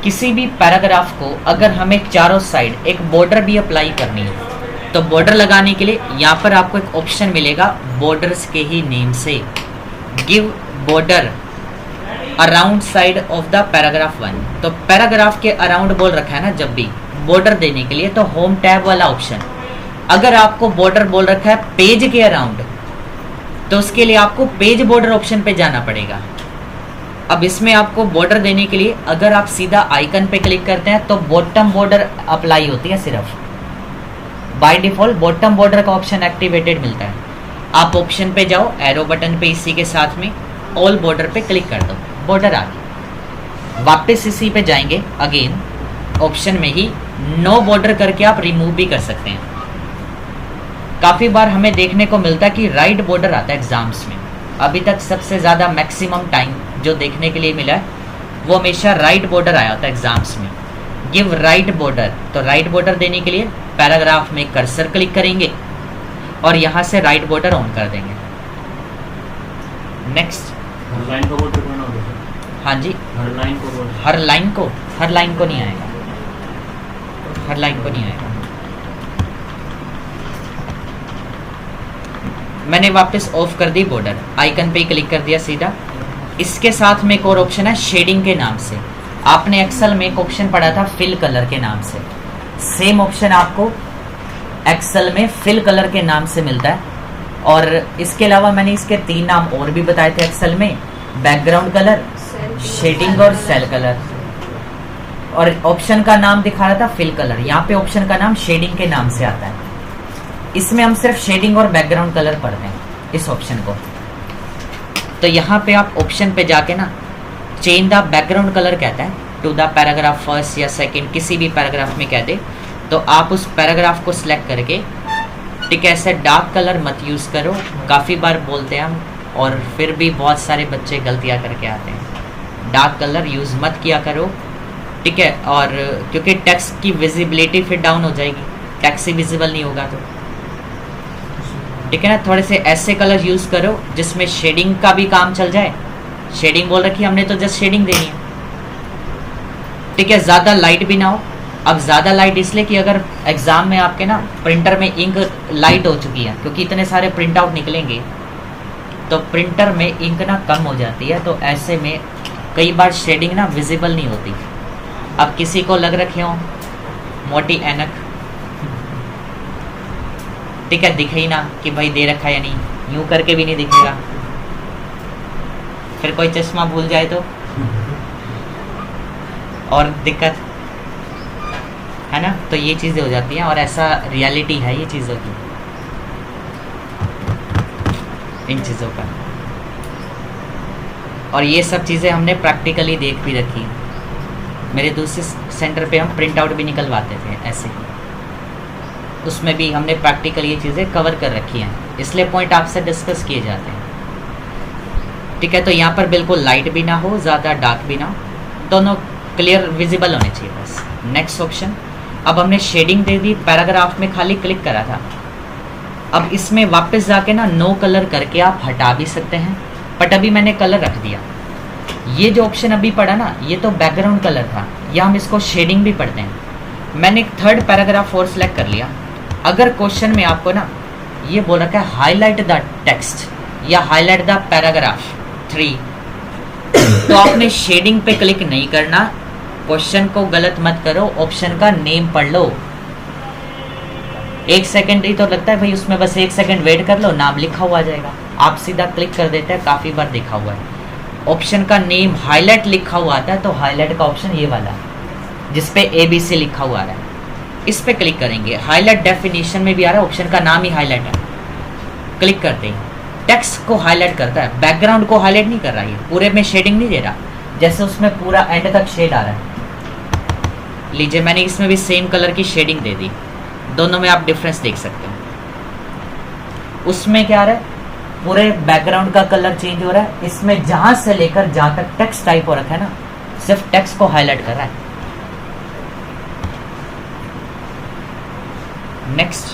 Speaker 1: किसी भी पैराग्राफ को अगर हमें चारों साइड एक बॉर्डर भी अप्लाई करनी है तो बॉर्डर लगाने के लिए यहाँ पर आपको एक ऑप्शन मिलेगा बॉर्डर्स के ही नेम से, give border around side of the paragraph 1। तो पैराग्राफ के अराउंड बोल रखा है ना, जब भी बॉर्डर देने के लिए तो होम टैब वाला ऑप्शन। अगर आपको बॉर्डर बोल रखा है पेज के अराउंड तो उसके लिए आपको पेज बॉर्डर ऑप्शन पे जाना पड़ेगा। अब इसमें आपको बॉर्डर देने के लिए अगर आप सीधा आइकन पे क्लिक करते हैं तो बॉटम बॉर्डर अप्लाई होती है, सिर्फ बाय डिफॉल्ट बॉटम बॉर्डर का ऑप्शन एक्टिवेटेड मिलता है। आप ऑप्शन पे जाओ, एरो बटन पे इसी के साथ में ऑल बॉर्डर पे क्लिक कर दो, बॉर्डर आ गई। वापस इसी पे जाएंगे, अगेन ऑप्शन में ही नो बॉर्डर करके आप रिमूव भी कर सकते हैं। काफ़ी बार हमें देखने को मिलता है कि राइट बॉर्डर आता है एग्जाम्स में। अभी तक सबसे ज़्यादा मैक्सिमम टाइम जो देखने के लिए मिला है वो हमेशा राइट बॉर्डर आया होता है एग्जाम्स में। गिव राइट बॉर्डर, तो राइट बॉर्डर देने के लिए पैराग्राफ में कर्सर क्लिक करेंगे और यहाँ से राइट बॉर्डर ऑन कर देंगे। नेक्स्ट,
Speaker 4: हर लाइन को बॉर्डर करना होगा सर?
Speaker 1: हाँ जी,
Speaker 4: हर लाइन को border।
Speaker 1: हर लाइन को नहीं आएगा, हर लाइन को नहीं आएगा। मैंने वापस ऑफ कर दी बॉर्डर, आइकन पे ही क्लिक कर दिया सीधा। इसके साथ में एक और ऑप्शन है शेडिंग के नाम से। आपने एक्सेल में एक ऑप्शन पढ़ा था फिल कलर के नाम से, सेम ऑप्शन आपको एक्सेल में फिल कलर के नाम से मिलता है। और इसके अलावा मैंने इसके 3 नाम और भी बताए थे एक्सेल में, बैकग्राउंड कलर, शेडिंग और सेल कलर। और ऑप्शन का नाम दिखा रहा था फिल कलर, यहाँ पे ऑप्शन का नाम शेडिंग के नाम से आता है। इसमें हम सिर्फ शेडिंग और बैकग्राउंड कलर पढ़ते हैं इस ऑप्शन को। तो यहाँ पे आप ऑप्शन पे जाके ना चेंज द बैकग्राउंड कलर कहता है टू द पैराग्राफ फर्स्ट या सेकंड, किसी भी पैराग्राफ में कह दे तो आप उस पैराग्राफ को सिलेक्ट करके, ठीक है, ऐसे डार्क कलर मत यूज़ करो। काफ़ी बार बोलते हैं हम और फिर भी बहुत सारे बच्चे गलतियाँ करके आते हैं। डार्क कलर यूज़ मत किया करो, ठीक है। और क्योंकि टेक्स्ट की विजिबिलिटी फिर डाउन हो जाएगी, टेक्स्ट ही विजिबल नहीं होगा तो, ठीक है ना। थोड़े से ऐसे कलर यूज़ करो जिसमें शेडिंग का भी काम चल जाए। शेडिंग बोल रखी हमने तो जस्ट शेडिंग देनी है, ठीक है। ज़्यादा लाइट भी ना हो। अब ज़्यादा लाइट इसलिए कि अगर एग्ज़ाम में आपके ना प्रिंटर में इंक लाइट हो चुकी है, क्योंकि इतने सारे प्रिंट आउट निकलेंगे तो प्रिंटर में इंक ना कम हो जाती है, तो ऐसे में कई बार शेडिंग ना विजिबल नहीं होती। अब किसी को लग रखे हो मोटी ऐनक, ठीक है, दिखे ही ना कि भाई दे रखा है या नहीं, यूं करके भी नहीं दिखेगा। फिर कोई चश्मा भूल जाए तो और दिक्कत है ना। तो ये चीज़ें हो जाती हैं और ऐसा रियलिटी है ये चीज़ों की, इन चीज़ों का। और ये सब चीज़ें हमने प्रैक्टिकली देख भी रखी। मेरे दूसरे सेंटर पे हम प्रिंट आउट भी निकलवाते थे ऐसे ही। उसमें भी हमने प्रैक्टिकल ये चीज़ें कवर कर रखी हैं, इसलिए पॉइंट आपसे डिस्कस किए जाते हैं। ठीक है, तो यहाँ पर बिल्कुल लाइट भी ना हो, ज़्यादा डार्क भी ना हो, दोनों क्लियर विजिबल होने चाहिए बस। नेक्स्ट ऑप्शन, अब हमने शेडिंग दे दी, पैराग्राफ में खाली क्लिक करा था। अब इसमें वापस जाके ना नो कलर करके आप हटा भी सकते हैं, बट अभी मैंने कलर रख दिया। ये जो ऑप्शन अभी पड़ा ना, ये तो बैकग्राउंड कलर था, या हम इसको शेडिंग भी पढ़ते हैं। मैंने एक थर्ड पैराग्राफ और सिलेक्ट कर लिया। अगर क्वेश्चन में आपको ना ये बोल रखा है हाईलाइट द टेक्स्ट या हाईलाइट द पैराग्राफ 3, तो आपने शेडिंग पे क्लिक नहीं करना, क्वेश्चन को गलत मत करो, ऑप्शन का नेम पढ़ लो। 1 सेकंड ही तो लगता है भाई, उसमें बस 1 सेकंड वेट कर लो, नाम लिखा हुआ आ जाएगा। आप सीधा क्लिक कर देते हैं, काफ़ी बार देखा हुआ है। ऑप्शन का नेम हाईलाइट लिखा हुआ आता है, तो हाईलाइट का ऑप्शन ये वाला है जिसपे ABC लिखा हुआ आ रहा है, इस पे क्लिक करेंगे। हाईलाइट डेफिनेशन में भी आ रहा है, ऑप्शन का नाम ही हाईलाइट है। क्लिक करते ही टेक्स्ट को हाईलाइट करता है, बैकग्राउंड को हाईलाइट नहीं कर रहा है, पूरे में शेडिंग नहीं दे रहा, जैसे उसमें पूरा एंड तक शेड आ रहा है। लीजिए, मैंने इसमें भी सेम कलर की शेडिंग दे दी, दोनों में आप डिफरेंस देख सकते हो। उसमें क्या आ रहा है, पूरे बैकग्राउंड का कलर चेंज हो रहा है, इसमें जहां से लेकर जहां तक टेक्स्ट टाइप हो रखा है ना, सिर्फ टेक्स्ट को हाईलाइट कर रहा है। नेक्स्ट,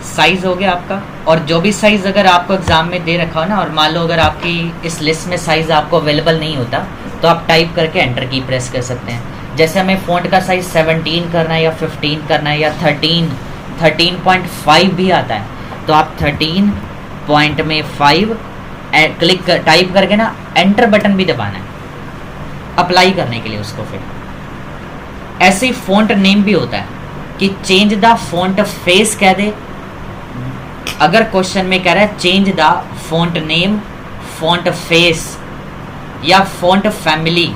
Speaker 1: साइज हो गया आपका, और जो भी साइज अगर आपको एग्जाम में दे रखा हो ना, और मान लो अगर आपकी इस लिस्ट में साइज आपको अवेलेबल नहीं होता, तो आप टाइप करके एंटर की प्रेस कर सकते हैं। जैसे हमें फ़ॉन्ट का साइज 17 करना है या 15 करना है या 13.5 भी आता है, तो आप 13.5 क्लिक कर टाइप करके ना एंटर बटन भी दबाना है अप्लाई करने के लिए उसको। फिर ऐसे ही फ़ॉन्ट नेम भी होता है कि चेंज द फ़ॉन्ट फेस कह दे। अगर क्वेश्चन में कह रहा है change the font name, font face या फ़ॉन्ट फैमिली,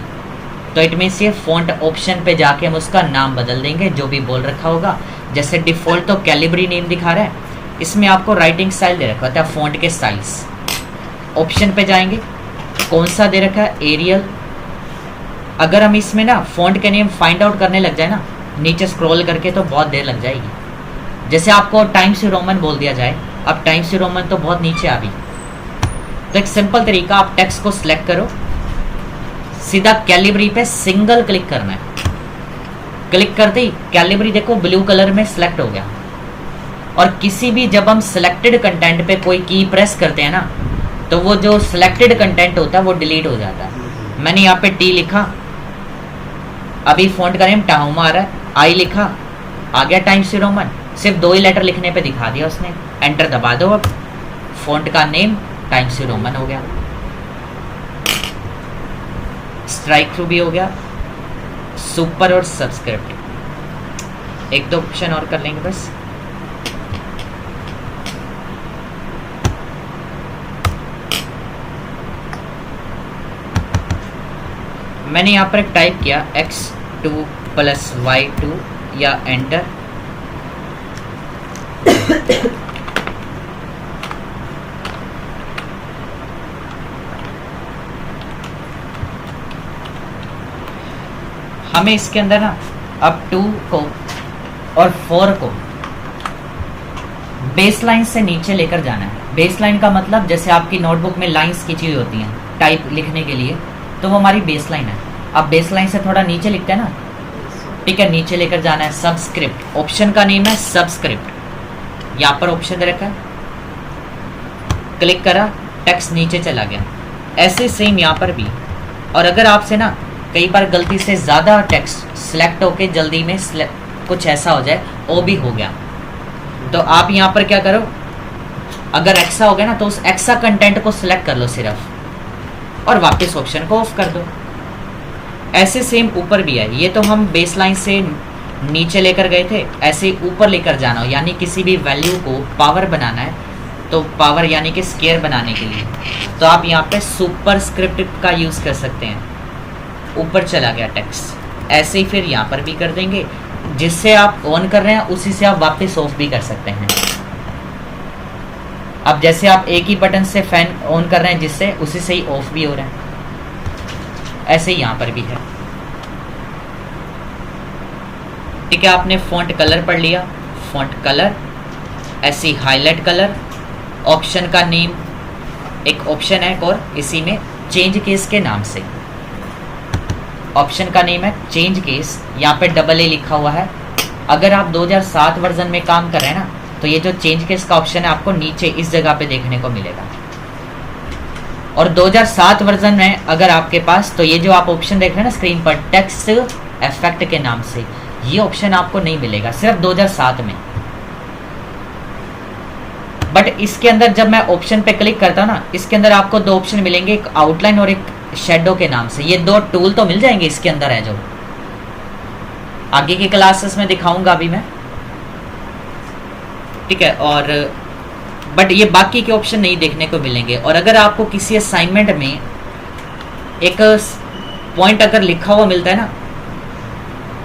Speaker 1: तो इट मीन्स ये फ़ॉन्ट ऑप्शन पे जाके हम उसका नाम बदल देंगे जो भी बोल रखा होगा। जैसे डिफ़ॉल्ट तो कैलिब्री नेम दिखा रहा है, इसमें आपको राइटिंग स्टाइल दे रखा होता है फ़ॉन्ट के स्टाइल्स। ऑप्शन पे जाएंगे, कौन सा दे रखा है, एरियल। अगर हम इसमें ना फ़ॉन्ट के नेम फाइंड आउट करने लग जाए ना, नीचे स्क्रॉल करके, तो बहुत देर लग जाएगी। जैसे आपको टाइम्स न्यू रोमन बोल दिया जाए, अब टाइम्स न्यू रोमन तो बहुत नीचे आ गई, तो एक सिंपल तरीका, आप टेक्स्ट को सिलेक्ट करो, सीधा कैलिब्री पे सिंगल क्लिक करना है। क्लिक करते ही कैलिब्री देखो ब्लू कलर में सिलेक्ट हो गया। और किसी भी जब हम सिलेक्टेड कंटेंट पे कोई की प्रेस करते हैं ना, तो वो जो सिलेक्टेड कंटेंट होता है वो डिलीट हो जाता है। मैंने यहाँ पे टी लिखा, अभी फ़ॉन्ट का नेम टाहुमा आ रहा है, आई लिखा, आ गया टाइम्स न्यू रोमन, सिर्फ 2 ही लेटर लिखने पे दिखा दिया उसने। एंटर दबा दो, अब फ़ॉन्ट का नेम टाइम्स न्यू रोमन हो गया। स्ट्राइक थ्रू भी हो गया, सुपर और सब्सक्रिप्ट। एक दो ऑप्शन और कर लेंगे बस। मैंने यहाँ पर टाइप किया x2 + y2 या एंटर। हमें इसके अंदर ना अब 2 को और 4 को बेस लाइन से नीचे लेकर जाना है। बेस लाइन का मतलब जैसे आपकी नोटबुक में लाइंस खींची हुई होती हैं टाइप लिखने के लिए, तो वो हमारी बेस लाइन है। अब बेस लाइन से थोड़ा नीचे लिखते हैं ना, ठीक है, नीचे लेकर जाना है। सबस्क्रिप्ट, ऑप्शन का नेम है सबस्क्रिप्ट, यहाँ पर ऑप्शन दे रखा है, क्लिक करा, टेक्स्ट नीचे चला गया। ऐसे सेम यहाँ पर भी। और अगर आपसे ना कई बार गलती से ज़्यादा टेक्स्ट सिलेक्ट होके जल्दी में कुछ ऐसा हो जाए, ओ भी हो गया, तो आप यहाँ पर क्या करो, अगर एक्सा हो गया ना, तो उस एक्सा कंटेंट को सिलेक्ट कर लो सिर्फ, और वापस ऑप्शन को ऑफ कर दो। ऐसे सेम ऊपर भी है, ये तो हम बेस लाइन से नीचे लेकर गए थे, ऐसे ऊपर लेकर जाना हो, यानी किसी भी वैल्यू को पावर बनाना है, तो पावर यानी कि स्केयर बनाने के लिए, तो आप यहाँ पे सुपर स्क्रिप्ट का यूज़ कर सकते हैं। ऊपर चला गया टेक्स्ट। ऐसे ही फिर यहाँ पर भी कर देंगे, जिससे आप ऑन कर रहे हैं उसी से आप वापस ऑफ भी कर सकते हैं। अब जैसे आप एक ही बटन से फैन ऑन कर रहे हैं जिससे, उसी से ही ऑफ भी हो रहा है। ऐसे ही यहाँ पर भी है। ठीक है, आपने फॉन्ट कलर पढ़ लिया, फॉन्ट कलर, ऐसी हाईलाइट कलर, ऑप्शन का नेम, एक ऑप्शन है और इसी में चेंज केस के नाम से, ऑप्शन का नेम है चेंज केस, यहाँ पे AA लिखा हुआ है। अगर आप 2007 वर्जन में काम कर रहे हैं ना, तो ये जो चेंज केस का ऑप्शन है आपको नीचे इस जगह पे देखने को मिलेगा। और 2007 वर्जन में अगर आपके पास, तो ये जो आप ऑप्शन देख रहे हैं ना स्क्रीन पर, टेक्स्ट इफेक्ट के नाम से, ये ऑप्शन आपको नहीं मिलेगा, सिर्फ 2007 में। बट इसके अंदर जब मैं ऑप्शन पे क्लिक करता हूँ ना, इसके अंदर आपको दो ऑप्शन मिलेंगे, एक आउटलाइन और एक शेडो के नाम से। ये दो टूल तो मिल जाएंगे इसके अंदर है, जो आगे की क्लासेस में दिखाऊंगा अभी मैं, ठीक है। और बट ये बाकी के ऑप्शन नहीं देखने को मिलेंगे। और अगर आपको किसी असाइनमेंट में एक पॉइंट अगर लिखा हुआ मिलता है ना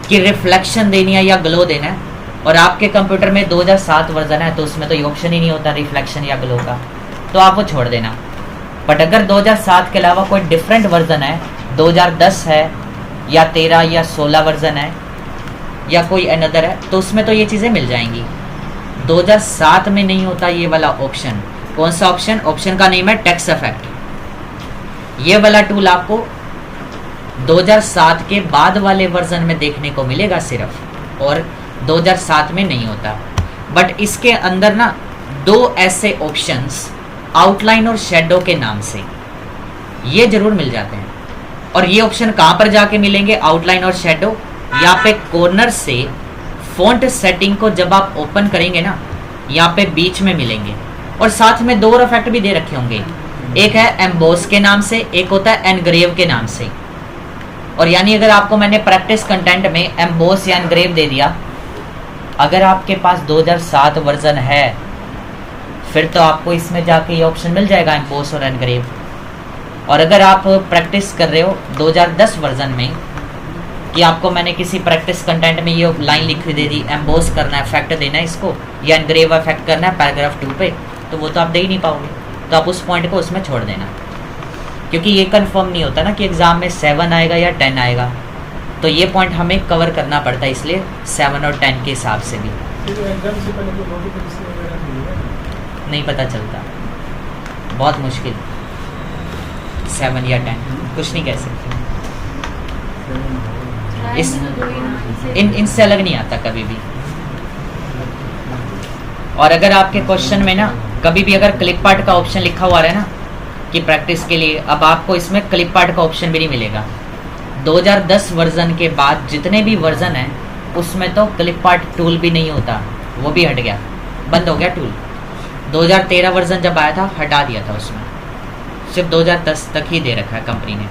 Speaker 1: कि रिफ्लेक्शन देनी है या ग्लो देना है, और आपके कंप्यूटर में 2007 वर्जन है, तो उसमें तो ये ऑप्शन ही नहीं होता रिफ्लेक्शन या ग्लो का, तो आप वो छोड़ देना। बट अगर 2007 के अलावा कोई डिफरेंट वर्जन है, 2010 है या 13 या 16 वर्जन है या कोई अनदर है, तो उसमें तो ये चीज़ें मिल जाएंगी। 2007 में नहीं होता ये वाला ऑप्शन। कौन सा ऑप्शन? ऑप्शन का नेम है टेक्स्ट इफेक्ट। ये वाला टूल आपको 2007 के बाद वाले वर्जन में देखने को मिलेगा सिर्फ, और 2007 में नहीं होता। बट इसके अंदर ना दो ऐसे ऑप्शंस आउटलाइन और शेडो के नाम से ये जरूर मिल जाते हैं। और ये ऑप्शन कहाँ पर जाके मिलेंगे? आउटलाइन और शेडो, यहाँ पे कॉर्नर से फॉन्ट सेटिंग को जब आप ओपन करेंगे ना, यहाँ पे बीच में मिलेंगे। और साथ में दो और इफेक्ट भी दे रखे होंगे, एक है एम्बोस के नाम से, एक होता है एनग्रेव के नाम से। और यानी अगर आपको मैंने प्रैक्टिस कंटेंट में एम्बोस या एनग्रेव दे दिया, अगर आपके पास 2007 वर्जन है, फिर तो आपको इसमें जाके ये ऑप्शन मिल जाएगा एम्बोस और एनग्रेव। और अगर आप प्रैक्टिस कर रहे हो 2010 वर्जन में कि आपको मैंने किसी प्रैक्टिस कंटेंट में ये लाइन लिखी दे दी, एम्बोस करना है, इफेक्ट देना है इसको, या एनग्रेव इफेक्ट करना है पैराग्राफ 2 पे, तो वो तो आप दे ही नहीं पाओगे। तो आप उस पॉइंट को उसमें छोड़ देना, क्योंकि ये कंफर्म नहीं होता ना कि एग्ज़ाम में 7 आएगा या 10 आएगा। तो ये पॉइंट हमें कवर करना पड़ता है, इसलिए 7 और 10 के हिसाब से भी नहीं पता चलता, बहुत मुश्किल 7 या 10 कुछ नहीं कह सकते। इनसे अलग नहीं आता कभी भी। और अगर आपके क्वेश्चन में ना कभी भी अगर क्लिप पार्ट का ऑप्शन लिखा हुआ है ना कि प्रैक्टिस के लिए, अब आपको इसमें क्लिप पार्ट का ऑप्शन भी नहीं मिलेगा। 2010 वर्जन के बाद जितने भी वर्जन हैं उसमें तो क्लिप पार्ट टूल भी नहीं होता, वो भी हट गया, बंद हो गया टूल। 2013 वर्जन जब आया था हटा दिया था, उसमें सिर्फ 2010 तक ही दे रखा है कंपनी ने,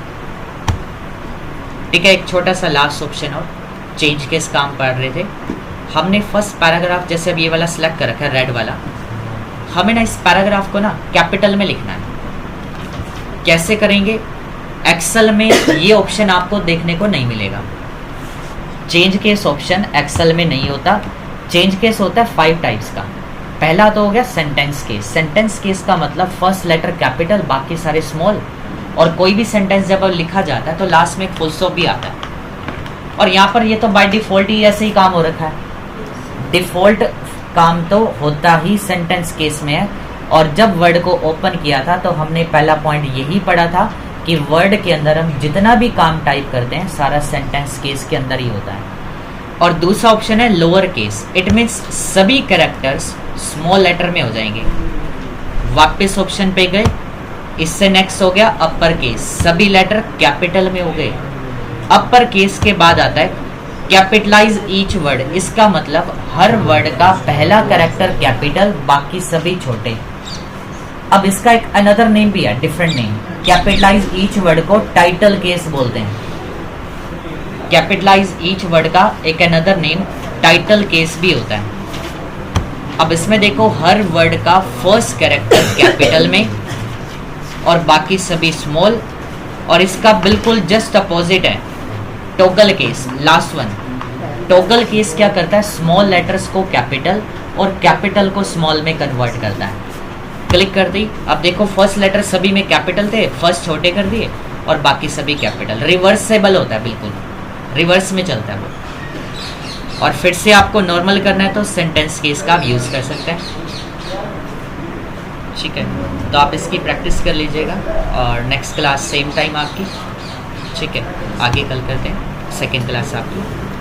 Speaker 1: ठीक है। एक छोटा सा लास्ट ऑप्शन और चेंज केस काम पढ़ रहे थे हमने। फर्स्ट पैराग्राफ जैसे अब ये वाला सिलेक्ट कर रखा है रेड वाला, हमें ना इस पैराग्राफ को ना कैपिटल में लिखना है। कैसे करेंगे? एक्सेल में ये ऑप्शन आपको देखने को नहीं मिलेगा। चेंज केस ऑप्शन एक्सेल में नहीं होता। चेंज केस होता है 5 टाइप्स का। पहला तो हो गया सेंटेंस केस। सेंटेंस केस का मतलब फर्स्ट लेटर कैपिटल, बाकी सारे स्मॉल, और कोई भी सेंटेंस जब लिखा जाता है तो लास्ट में एक फुल स्टॉप भी आता है। और यहाँ पर ये तो बाय डिफ़ॉल्ट ही ऐसे ही काम हो रखा है। डिफ़ॉल्ट काम तो होता ही सेंटेंस केस में है। और जब वर्ड को ओपन किया था तो हमने पहला पॉइंट यही पढ़ा था कि वर्ड के अंदर हम जितना भी काम टाइप करते हैं सारा सेंटेंस केस के अंदर ही होता है। और दूसरा ऑप्शन है लोअर केस। इट मीन्स सभी कैरेक्टर्स स्मॉल लेटर में हो जाएंगे। वापस ऑप्शन पे गए, इससे नेक्स्ट हो गया अपर केस, सभी लेटर कैपिटल में हो गए। अपर केस के बाद आता है कैपिटलाइज ईच वर्ड। इसका मतलब हर वर्ड का पहला कैरेक्टर कैपिटल, बाकी सभी छोटे। अब इसका एक अनदर नेम भी है, different name. Capitalize each word को टाइटल केस बोलते हैं। कैपिटलाइज ईच वर्ड का एक अनदर नेम टाइटल केस भी होता है। अब इसमें देखो हर वर्ड का फर्स्ट कैरेक्टर कैपिटल में और बाकी सभी स्मॉल। और इसका बिल्कुल जस्ट अपोजिट है toggle case, last one. Toggle case क्या करता है? स्मॉल लेटर्स को कैपिटल और कैपिटल को स्मॉल में कन्वर्ट करता है। क्लिक कर दी, अब देखो फर्स्ट लेटर सभी में कैपिटल थे, फर्स्ट छोटे कर दिए और बाकी सभी कैपिटल। रिवर्सेबल होता है, बिल्कुल रिवर्स में चलता है वो। और फिर से आपको नॉर्मल करना है तो सेंटेंस केस का आप यूज़ कर सकते हैं। ठीक है, तो आप इसकी प्रैक्टिस कर लीजिएगा और नेक्स्ट क्लास सेम टाइम आपकी। ठीक है, आगे कल करते हैं, सेकेंड क्लास आपकी।